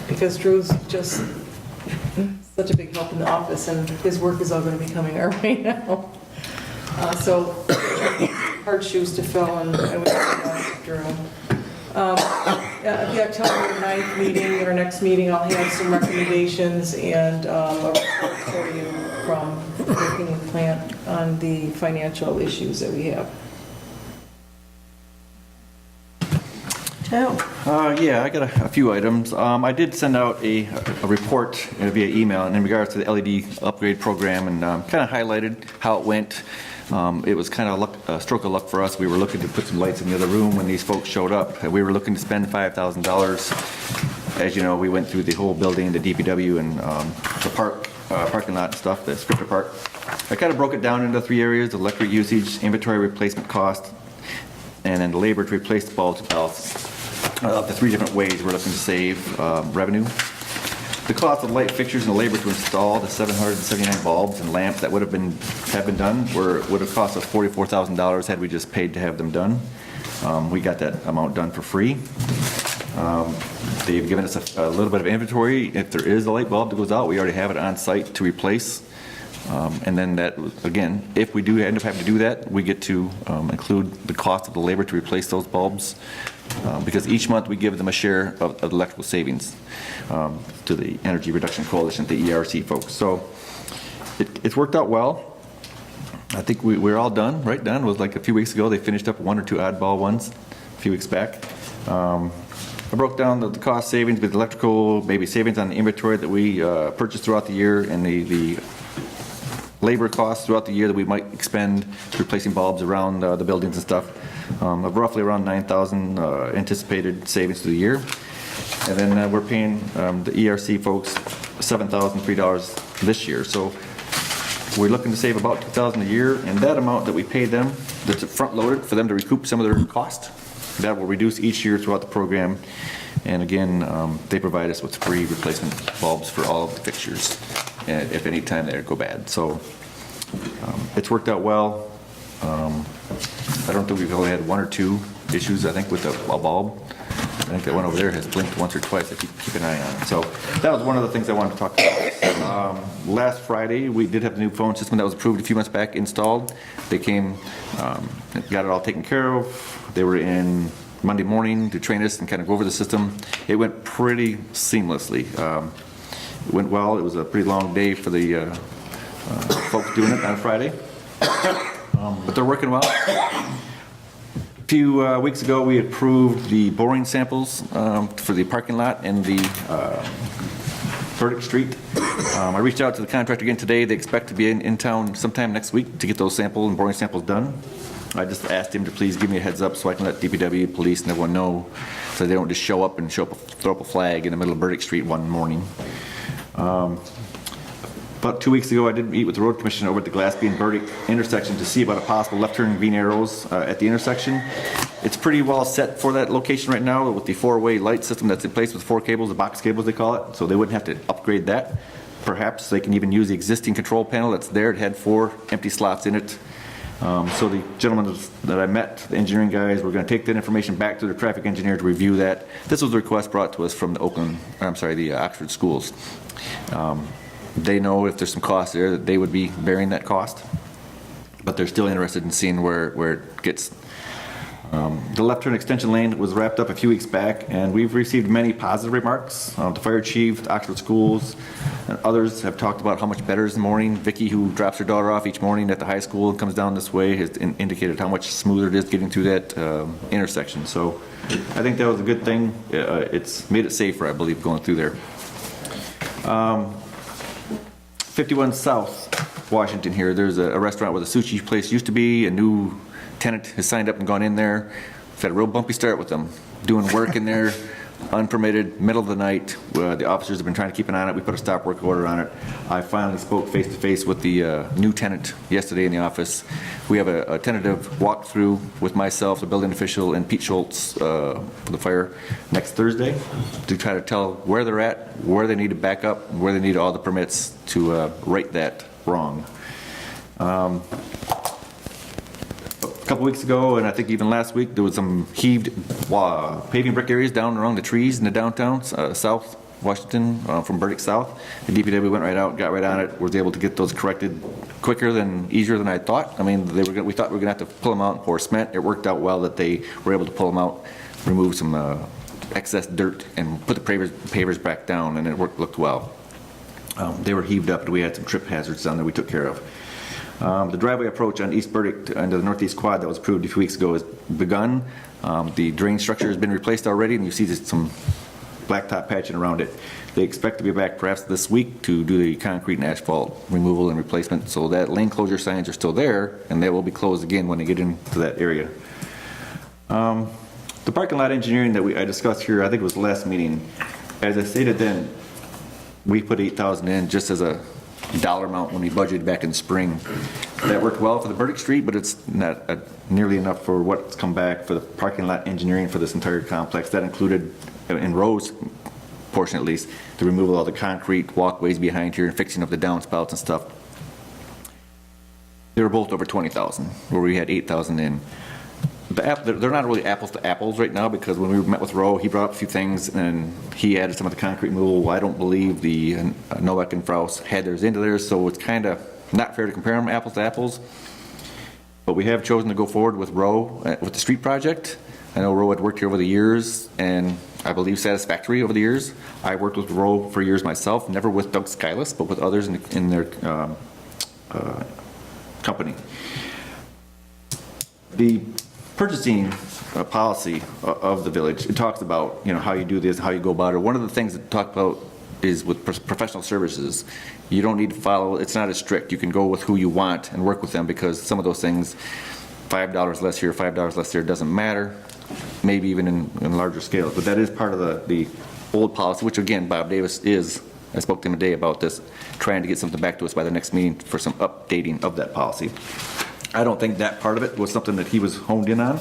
Speaker 3: because Drew's just such a big help in the office, and his work is all going to be coming our way now. So hard shoes to fill, and I would like Drew. At the October 9th meeting, our next meeting, I'll have some recommendations and a report for you from working with Plant on the financial issues that we have.
Speaker 1: Joe?
Speaker 7: Yeah, I got a few items. I did send out a report via email in regards to the LED upgrade program, and kind of highlighted how it went. It was kind of a stroke of luck for us. We were looking to put some lights in the other room when these folks showed up. We were looking to spend $5,000. As you know, we went through the whole building, the DPW and the parking lot and stuff, the Scripter Park. I kind of broke it down into 3 areas: electric usage, inventory replacement cost, and then the labor to replace the bulbs and belts. The 3 different ways we're looking to save revenue. The cost of light fixtures and the labor to install the 779 bulbs and lamps that have been done would have cost us $44,000 had we just paid to have them done. We got that amount done for free. They've given us a little bit of inventory. If there is a light bulb that goes out, we already have it on site to replace. And then that, again, if we do end up having to do that, we get to include the cost of the labor to replace those bulbs, because each month we give them a share of electrical savings to the Energy Reduction Coalition, the ERC folks. So it's worked out well. I think we're all done, right? Don was like a few weeks ago. They finished up 1 or 2 oddball ones a few weeks back. I broke down the cost savings with electrical, maybe savings on the inventory that we purchased throughout the year, and the labor costs throughout the year that we might expend replacing bulbs around the buildings and stuff, of roughly around $9,000 anticipated savings through the year. And then we're paying the ERC folks $7,003 this year. So we're looking to save about $2,000 a year, and that amount that we pay them, that's front loaded for them to recoup some of their cost, that will reduce each year throughout the program. And again, they provide us with free replacement bulbs for all of the fixtures if any time they go bad. So it's worked out well. I don't think we've only had 1 or 2 issues, I think, with a bulb. I think that one over there has blinked once or twice. I keep an eye on it. So that was one of the things I wanted to talk about. Last Friday, we did have the new phone system that was approved a few months back installed. They came, got it all taken care of. They were in Monday morning to train us and kind of go over the system. It went pretty seamlessly. It went well. It was a pretty long day for the folks doing it on Friday, but they're working well. A few weeks ago, we approved the boring samples for the parking lot and the Burdick Street. I reached out to the contractor again today. They expect to be in town sometime next week to get those sample and boring samples done. I just asked him to please give me a heads up so I can let DPW, police, and everyone know, so they don't just show up and throw up a flag in the middle of Burdick Street one morning. About 2 weeks ago, I did meet with the road commissioner over at the Glassby and Burdick intersection to see about a possible left turn green arrows at the intersection. It's pretty well set for that location right now with the 4-way light system that's in place with 4 cables, the box cables they call it, so they wouldn't have to upgrade that. Perhaps they can even use the existing control panel that's there. It had 4 empty slots in it. So the gentlemen that I met, the engineering guys, we're going to take that information back to the traffic engineer to review that. This was a request brought to us from the Oxford schools. They know if there's some cost there, that they would be bearing that cost, but they're still interested in seeing where it gets. The left turn extension lane was wrapped up a few weeks back, and we've received many positive remarks. The fire chief, the Oxford schools, and others have talked about how much better it is in the morning. Vicky, who drops her daughter off each morning at the high school and comes down this way, has indicated how much smoother it is getting through that intersection. So I think that was a good thing. It's made it safer, I believe, going through there. 51 South Washington here, there's a restaurant where the sushi place used to be. A new tenant has signed up and gone in there. We've had a real bumpy start with them. Doing work in there, unpermitted, middle of the night. The officers have been trying to keep an eye on it. We put a stop work order on it. I finally spoke face to face with the new tenant yesterday in the office. We have a tentative walkthrough with myself, the building official, and Pete Schultz for the fire next Thursday to try to tell where they're at, where they need to back up, where they need all the permits to right that wrong. A couple weeks ago, and I think even last week, there was some heaved paving brick areas down around the trees in the downtown, South Washington, from Burdick South. The DPW went right out, got right on it, was able to get those corrected easier than I thought. I mean, we thought we were going to have to pull them out and pour cement. It worked out well that they were able to pull them out, remove some excess dirt, and put the pavers back down, and it looked well. They were heaved up, and we had some trip hazards down there we took care of. The driveway approach on East Burdick into the Northeast Quad that was approved a few weeks ago has begun. The drain structure has been replaced already, and you see some blacktop patching around it. They expect to be back perhaps this week to do the concrete and asphalt removal and replacement, so that lane closure signs are still there, and they will be closed again when they get into that area. The parking lot engineering that I discussed here, I think it was the last meeting. As I stated then, we put $8,000 in just as a dollar amount when we budgeted back in spring. That worked well for the Burdick Street, but it's not nearly enough for what's come back for the parking lot engineering for this entire complex. That included, in Rose's portion at least, the removal of all the concrete walkways behind here and fixing up the downspouts and stuff. They were both over $20,000, where we had $8,000 in. They're not really apples to apples right now, because when we met with Roe, he brought up a few things and he added some of the concrete removal. I don't believe the Novak and Fraus had theirs into theirs, so it's kind of not fair to compare them apples to apples. But we have chosen to go forward with Roe with the street project. I know Roe had worked here over the years, and I believe satisfactory over the years. I worked with Roe for years myself, never with Doug Skyless, but with others in their company. The purchasing policy of the village, it talks about, how you do this, how you go about it. One of the things that talk about is with professional services. You don't need to follow, it's not as strict. You can go with who you want and work with them, because some of those things, $5 less here, $5 less there, doesn't matter, maybe even in larger scales. But that is part of the old policy, which again, Bob Davis I spoke to him today about this, trying to get something back to us by the next meeting for some updating of that policy. I don't think that part of it was something that he was honed in on.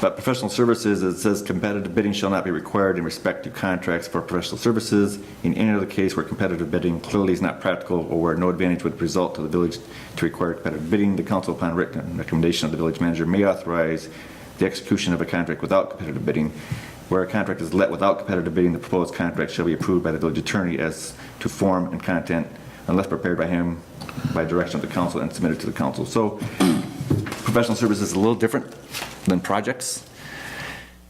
Speaker 7: But professional services, it says competitive bidding shall not be required in respect to contracts for professional services. In any other case where competitive bidding clearly is not practical, or where no advantage would result to the village to require competitive bidding, the council, upon written recommendation of the village manager, may authorize the execution of a contract without competitive bidding. Where a contract is let without competitive bidding, the proposed contract shall be approved by the village attorney as to form and content, unless prepared by him by direction of the council and submitted to the council. So professional services is a little different than projects.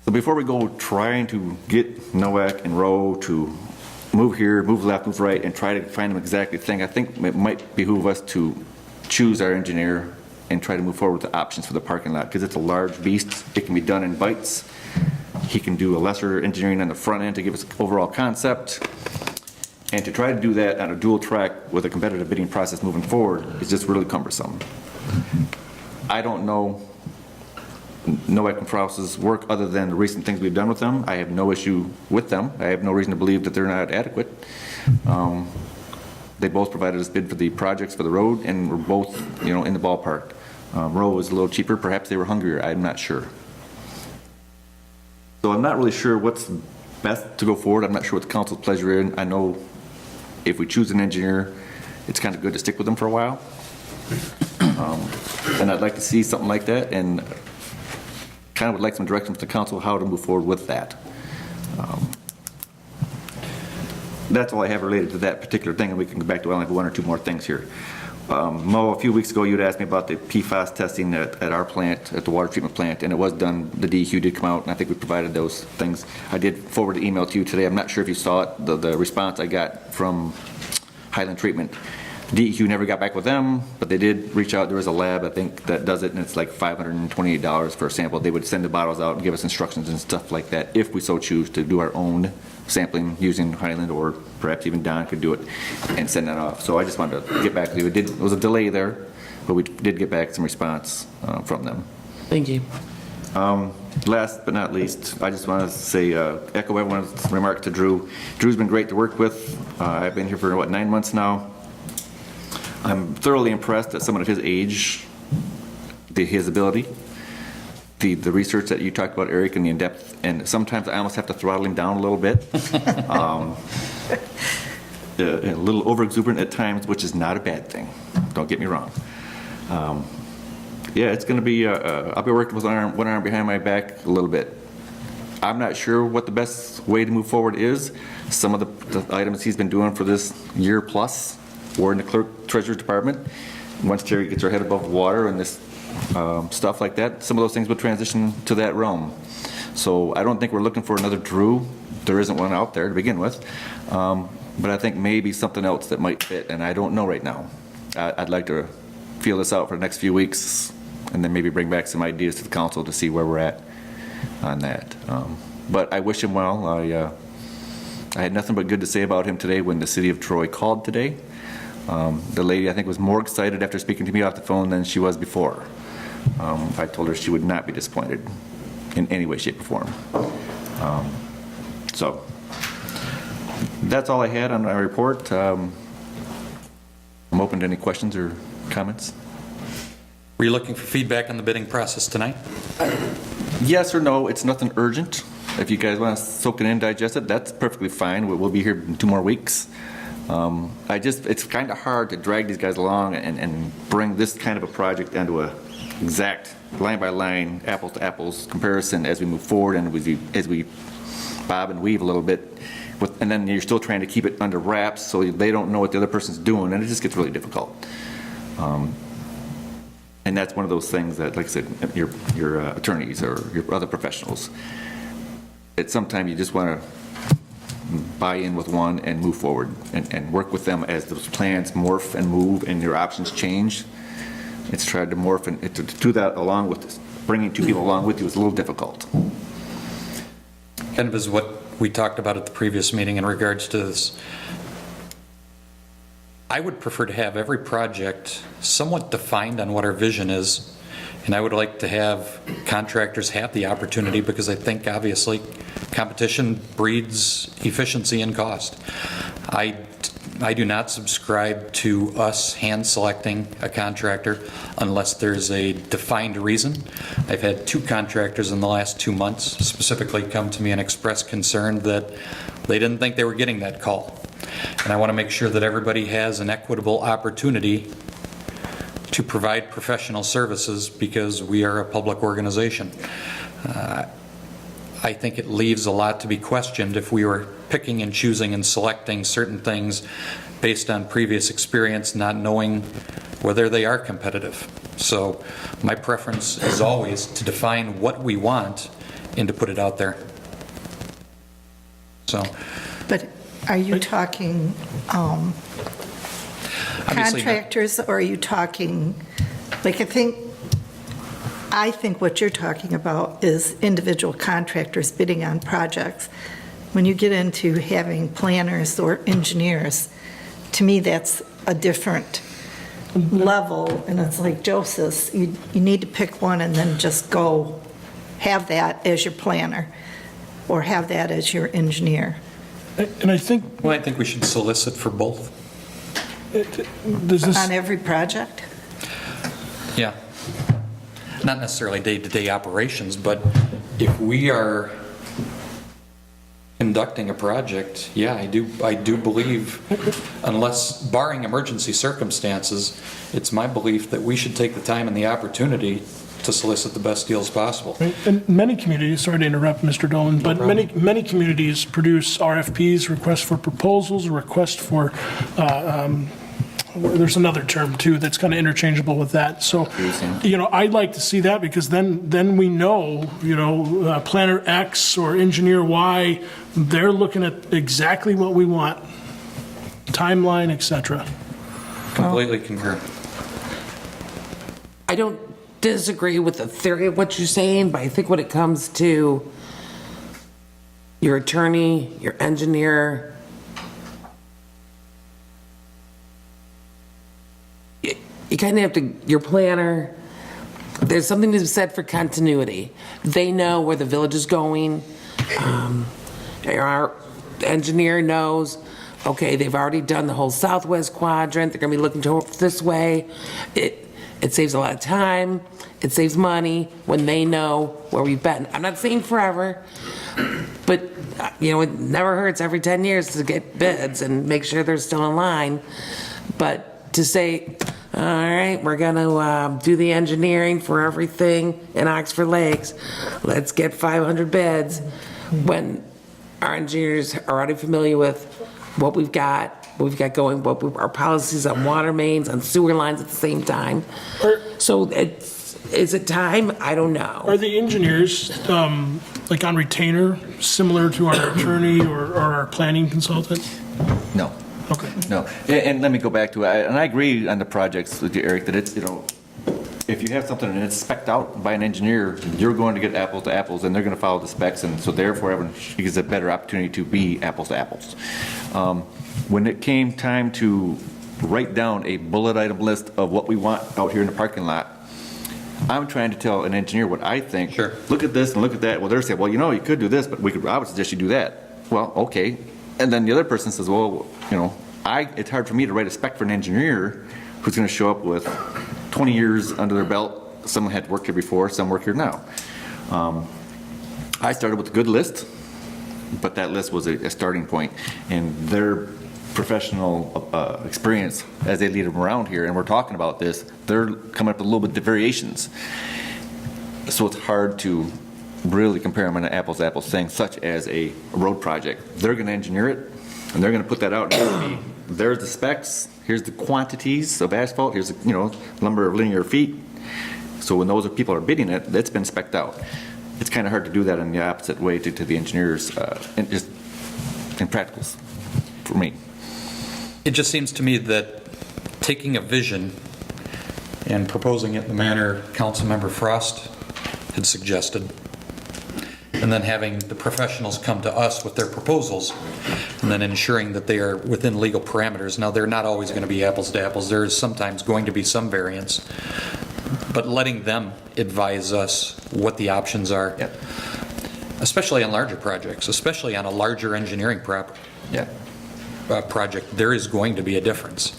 Speaker 7: So before we go trying to get Nowak and Roe to move here, move left, move right, and try to find them exactly the thing, I think it might behoove us to choose our engineer and try to move forward with the options for the parking lot, because it's a large beast. It can be done in bites. He can do a lesser engineering on the front end to give us an overall concept. And to try to do that on a dual track with a competitive bidding process moving forward is just really cumbersome. I don't know Nowak and Fraus's work other than the recent things we've done with them. I have no issue with them. I have no reason to believe that they're not adequate. They both provided us bid for the projects for the road, and we're both, in the ballpark. Roe was a little cheaper. Perhaps they were hungrier. I'm not sure. So I'm not really sure what's best to go forward. I'm not sure what the council's pleasure is. I know if we choose an engineer, it's kind of good to stick with them for a while. And I'd like to see something like that, and kind of would like some direction from the council how to move forward with that. That's all I have related to that particular thing, and we can go back to, I only have one or two more things here. Mo, a few weeks ago, you'd asked me about the PFAS testing at our plant, at the water treatment plant, and it was done. The DEQ did come out, and I think we provided those things. I did forward the email to you today. I'm not sure if you saw it, the response I got from Highland Treatment. DEQ never got back with them, but they did reach out. There was a lab, I think, that does it, and it's like $528 for a sample. They would send the bottles out and give us instructions and stuff like that, if we so choose to do our own sampling using Highland, or perhaps even Don could do it and send that off. So I just wanted to get back to you. It was a delay there, but we did get back some response from them.
Speaker 5: Thank you.
Speaker 7: Last but not least, I just want to say, echo everyone's remark to Drew. Drew's been great to work with. I've been here for, 9 months now. I'm thoroughly impressed at someone of his age, his ability, the research that you talked about, Eric, and the in-depth, and sometimes I almost have to throttle him down a little bit. A little over-exuberant at times, which is not a bad thing. Don't get me wrong. Yeah, it's going to be, I'll be working with one arm behind my back a little bit. I'm not sure what the best way to move forward is. Some of the items he's been doing for this year plus were in the clerk treasurer's department. Once Terry gets her head above water and this stuff like that, some of those things will transition to that realm. So I don't think we're looking for another Drew. There isn't one out there to begin with. But I think maybe something else that might fit, and I don't know right now. I'd like to feel this out for the next few weeks, and then maybe bring back some ideas to the council to see where we're at on that. But I wish him well. I had nothing but good to say about him today when the city of Troy called today. The lady, I think, was more excited after speaking to me off the phone than she was before. I told her she would not be disappointed in any way, shape, or form. So that's all I had on my report. I'm open to any questions or comments.
Speaker 4: Were you looking for feedback on the bidding process tonight?
Speaker 7: Yes or no, it's nothing urgent. If you guys want to soak it in, digest it, that's perfectly fine. We'll be here in 2 more weeks. It's kind of hard to drag these guys along and bring this kind of a project into a exact line-by-line, apples-to-apples comparison as we move forward and as we bob and weave a little bit. And then you're still trying to keep it under wraps so they don't know what the other person's doing, and it just gets really difficult. And that's one of those things that, like I said, your attorneys or your other professionals, sometimes you just want to buy in with one and move forward and work with them as those plans morph and move and your options change. It's tried to morph and to do that along with this. Bringing 2 people along with you is a little difficult.
Speaker 4: Kind of is what we talked about at the previous meeting in regards to this. I would prefer to have every project somewhat defined on what our vision is, and I would like to have contractors have the opportunity, because I think obviously competition breeds efficiency and cost. I do not subscribe to us hand selecting a contractor unless there's a defined reason. I've had 2 contractors in the last 2 months specifically come to me and express concern that they didn't think they were getting that call. And I want to make sure that everybody has an equitable opportunity to provide professional services, because we are a public organization. I think it leaves a lot to be questioned if we were picking and choosing and selecting certain things based on previous experience, not knowing whether they are competitive. So my preference is always to define what we want and to put it out there. So.
Speaker 1: But are you talking contractors, or are you talking, like, I think what you're talking about is individual contractors bidding on projects. When you get into having planners or engineers, to me, that's a different level. And it's like Joseph, you need to pick one and then just go have that as your planner or have that as your engineer.
Speaker 6: And I think...
Speaker 4: Well, I think we should solicit for both.
Speaker 1: On every project?
Speaker 4: Yeah. Not necessarily day-to-day operations, but if we are, conducting a project, yeah, I do believe, unless barring emergency circumstances, it's my belief that we should take the time and the opportunity to solicit the best deals possible.
Speaker 6: And many communities, sorry to interrupt, Mr. Dolan, but many communities produce RFPs, requests for proposals, request for, there's another term too that's kind of interchangeable with that. So, I'd like to see that, because then we know, planner X or engineer Y, they're looking at exactly what we want, timeline, et cetera.
Speaker 4: Completely concur.
Speaker 5: I don't disagree with the theory of what you're saying, but I think when it comes to your attorney, your engineer, you kind of have to, your planner, there's something to be said for continuity. They know where the village is going. Our engineer knows, okay, they've already done the whole southwest quadrant, they're gonna be looking to this way. It saves a lot of time, it saves money when they know where we've been. I'm not saying forever, but it never hurts every 10 years to get bids and make sure they're still in line. But to say, all right, we're gonna do the engineering for everything in Oxford Lakes, let's get 500 bids, when our engineers are already familiar with what we've got going, our policies on water mains, on sewer lines at the same time. So is it time? I don't know.
Speaker 6: Are the engineers like on retainer, similar to our attorney or our planning consultant?
Speaker 7: No.
Speaker 6: Okay.
Speaker 7: No. And let me go back to it. And I agree on the projects with you, Eric, that it's, if you have something and it's spec'd out by an engineer, you're going to get apples to apples, and they're going to follow the specs, and so therefore everyone gets a better opportunity to be apples to apples. When it came time to write down a bullet item list of what we want out here in the parking lot, I'm trying to tell an engineer what I think.
Speaker 4: Sure.
Speaker 7: Look at this and look at that. Well, they're saying, well, you could do this, but I would suggest you do that. Well, okay. And then the other person says, well, it's hard for me to write a spec for an engineer who's going to show up with 20 years under their belt. Some had worked here before, some work here now. I started with a good list, but that list was a starting point, and their professional experience as they lead them around here, and we're talking about this, they're coming up with a little bit of variations. So it's hard to really compare them on an apples to apples thing, such as a road project. They're going to engineer it, and they're going to put that out. There's the specs, here's the quantities of asphalt, here's the number of linear feet. So when those people are bidding it, it's been spec'd out. It's kind of hard to do that in the opposite way to the engineers, and just in practicals for me.
Speaker 4: It just seems to me that taking a vision and proposing it in the manner Councilmember Frost had suggested, and then having the professionals come to us with their proposals, and then ensuring that they are within legal parameters. Now, they're not always going to be apples to apples. There is sometimes going to be some variance, but letting them advise us what the options are,
Speaker 7: Yep.
Speaker 4: especially on larger projects, especially on a larger engineering project, there is going to be a difference.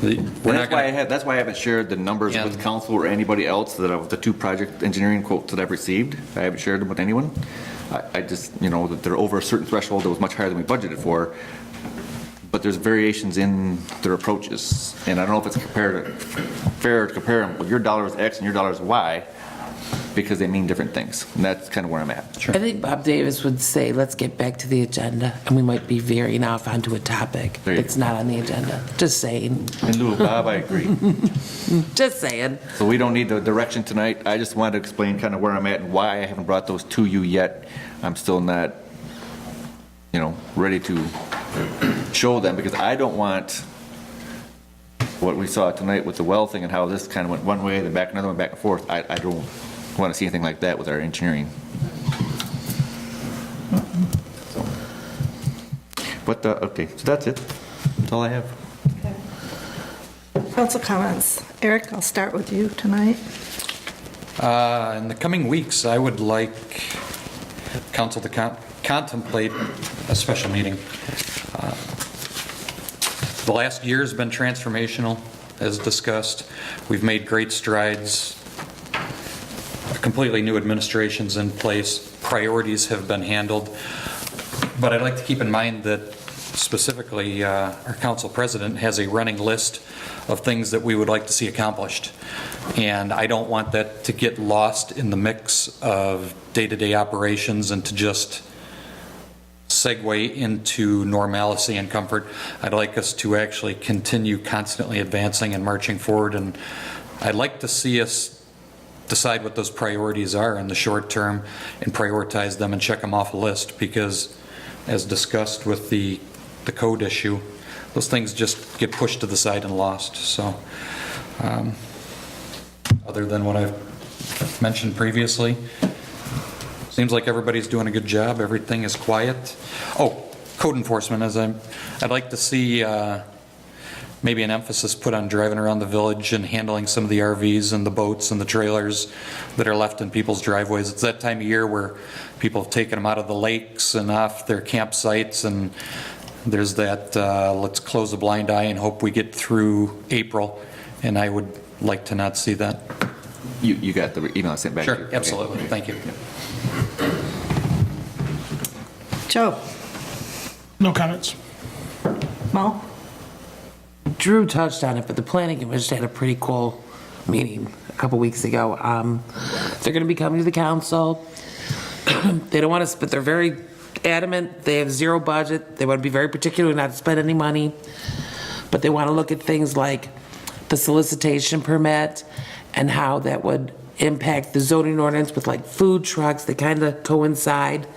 Speaker 7: That's why I haven't shared the numbers with council or anybody else that of the 2 project engineering quotes that I've received. I haven't shared them with anyone. I just, that they're over a certain threshold that was much higher than we budgeted for. But there's variations in their approaches. And I don't know if it's fair to compare them. Well, your dollar is X and your dollar is Y, because they mean different things. And that's kind of where I'm at.
Speaker 5: I think Bob Davis would say, let's get back to the agenda, and we might be veering off onto a topic that's not on the agenda. Just saying.
Speaker 7: In lieu of Bob, I agree.
Speaker 5: Just saying.
Speaker 7: So we don't need the direction tonight. I just wanted to explain kind of where I'm at and why I haven't brought those to you yet. I'm still not, ready to show them, because I don't want what we saw tonight with the well thing and how this kind of went one way, then back another one, back and forth. I don't want to see anything like that with our engineering. But, okay, so that's it. That's all I have.
Speaker 1: Council comments. Eric, I'll start with you tonight.
Speaker 4: In the coming weeks, I would like council to contemplate a special meeting. The last year has been transformational, as discussed. We've made great strides. A completely new administration's in place. Priorities have been handled. But I'd like to keep in mind that specifically, our council president has a running list of things that we would like to see accomplished. And I don't want that to get lost in the mix of day-to-day operations and to just segue into normalcy and comfort. I'd like us to actually continue constantly advancing and marching forward, and I'd like to see us decide what those priorities are in the short term and prioritize them and check them off a list, because as discussed with the code issue, those things just get pushed to the side and lost. So other than what I've mentioned previously, seems like everybody's doing a good job. Everything is quiet. Oh, code enforcement, I'd like to see maybe an emphasis put on driving around the village and handling some of the RVs and the boats and the trailers that are left in people's driveways. It's that time of year where people have taken them out of the lakes and off their campsites, and there's that let's close a blind eye and hope we get through April, and I would like to not see that.
Speaker 7: You got the email I sent back to you?
Speaker 4: Sure, absolutely.
Speaker 7: Okay.
Speaker 4: Thank you.
Speaker 1: Joe?
Speaker 6: No comments.
Speaker 1: Mo?
Speaker 5: Drew touched on it, but the planning commission had a pretty cool meeting a couple weeks ago. They're going to be coming to the council. They don't want to, but they're very adamant. They have zero budget. They want to be very particular not to spend any money, but they want to look at things like the solicitation permit and how that would impact the zoning ordinance with like food trucks. They kind of coincide.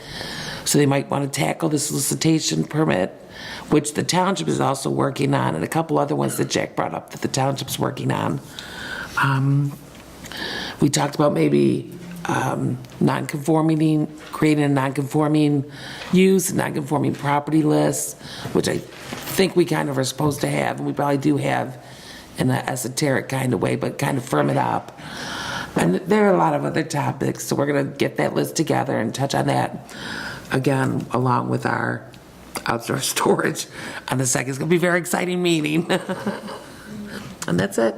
Speaker 5: So they might want to tackle the solicitation permit, which the township is also working on, and a couple other ones that Jack brought up that the township's working on. We talked about maybe creating a non-conforming use, non-conforming property list, which I think we kind of are supposed to have, and we probably do have in an esoteric kind of way, but kind of firm it up. And there are a lot of other topics, so we're going to get that list together and touch on that again, along with our outdoor storage on the second. It's going to be a very exciting meeting. And that's it.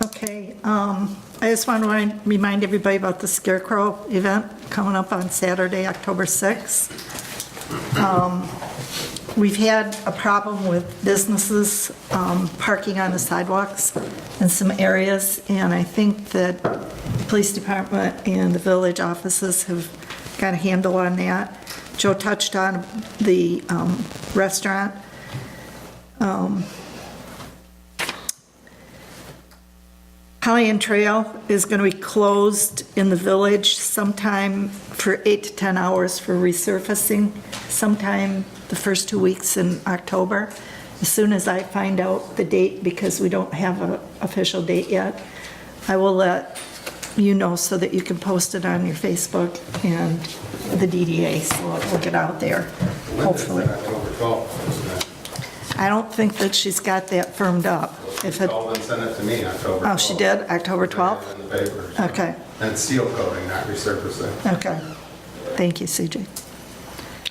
Speaker 1: Okay, I just want to remind everybody about the Scarecrow event coming up on Saturday, October 6th. We've had a problem with businesses parking on the sidewalks in some areas, and I think that the police department and the village offices have got a handle on that. Joe touched on the restaurant. Holly Trail is going to be closed in the village sometime for 8 to 10 hours for resurfacing, sometime the first 2 weeks in October. As soon as I find out the date, because we don't have an official date yet, I will let you know so that you can post it on your Facebook and the DDA, so we'll get out there, hopefully.
Speaker 12: October 12th.
Speaker 1: I don't think that she's got that firmed up. If it,
Speaker 12: Called and sent it to me October 12th.
Speaker 1: oh, she did, October 12th?
Speaker 12: In the papers.
Speaker 1: Okay,
Speaker 12: And seal coating, not resurfacing.
Speaker 1: okay. Thank you, CJ.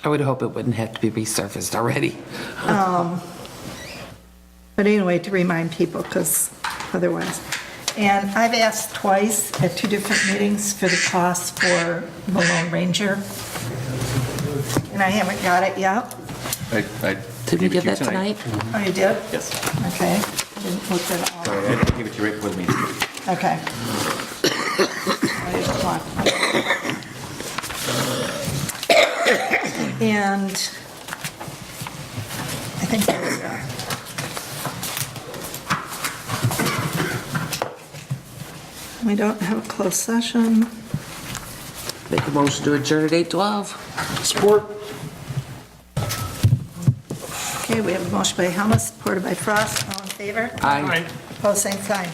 Speaker 5: I would hope it wouldn't have to be resurfaced already.
Speaker 1: But anyway, to remind people, because otherwise. And I've asked twice at 2 different meetings for the cost for the Lone Ranger, and I haven't got it yet.
Speaker 5: Did we get that tonight?
Speaker 1: Oh, you did?
Speaker 7: Yes.
Speaker 1: Okay. I didn't look at it all.
Speaker 7: Sorry, I gave it to you right before the meeting.
Speaker 1: Okay. 8 o'clock. And I think that's it. We don't have a closed session.
Speaker 5: Make a motion to adjourn at 8:12.
Speaker 6: Support.
Speaker 1: Okay, we have a motion by Helmut, supported by Frost. All in favor?
Speaker 5: Aye.
Speaker 1: Opposed, same sign.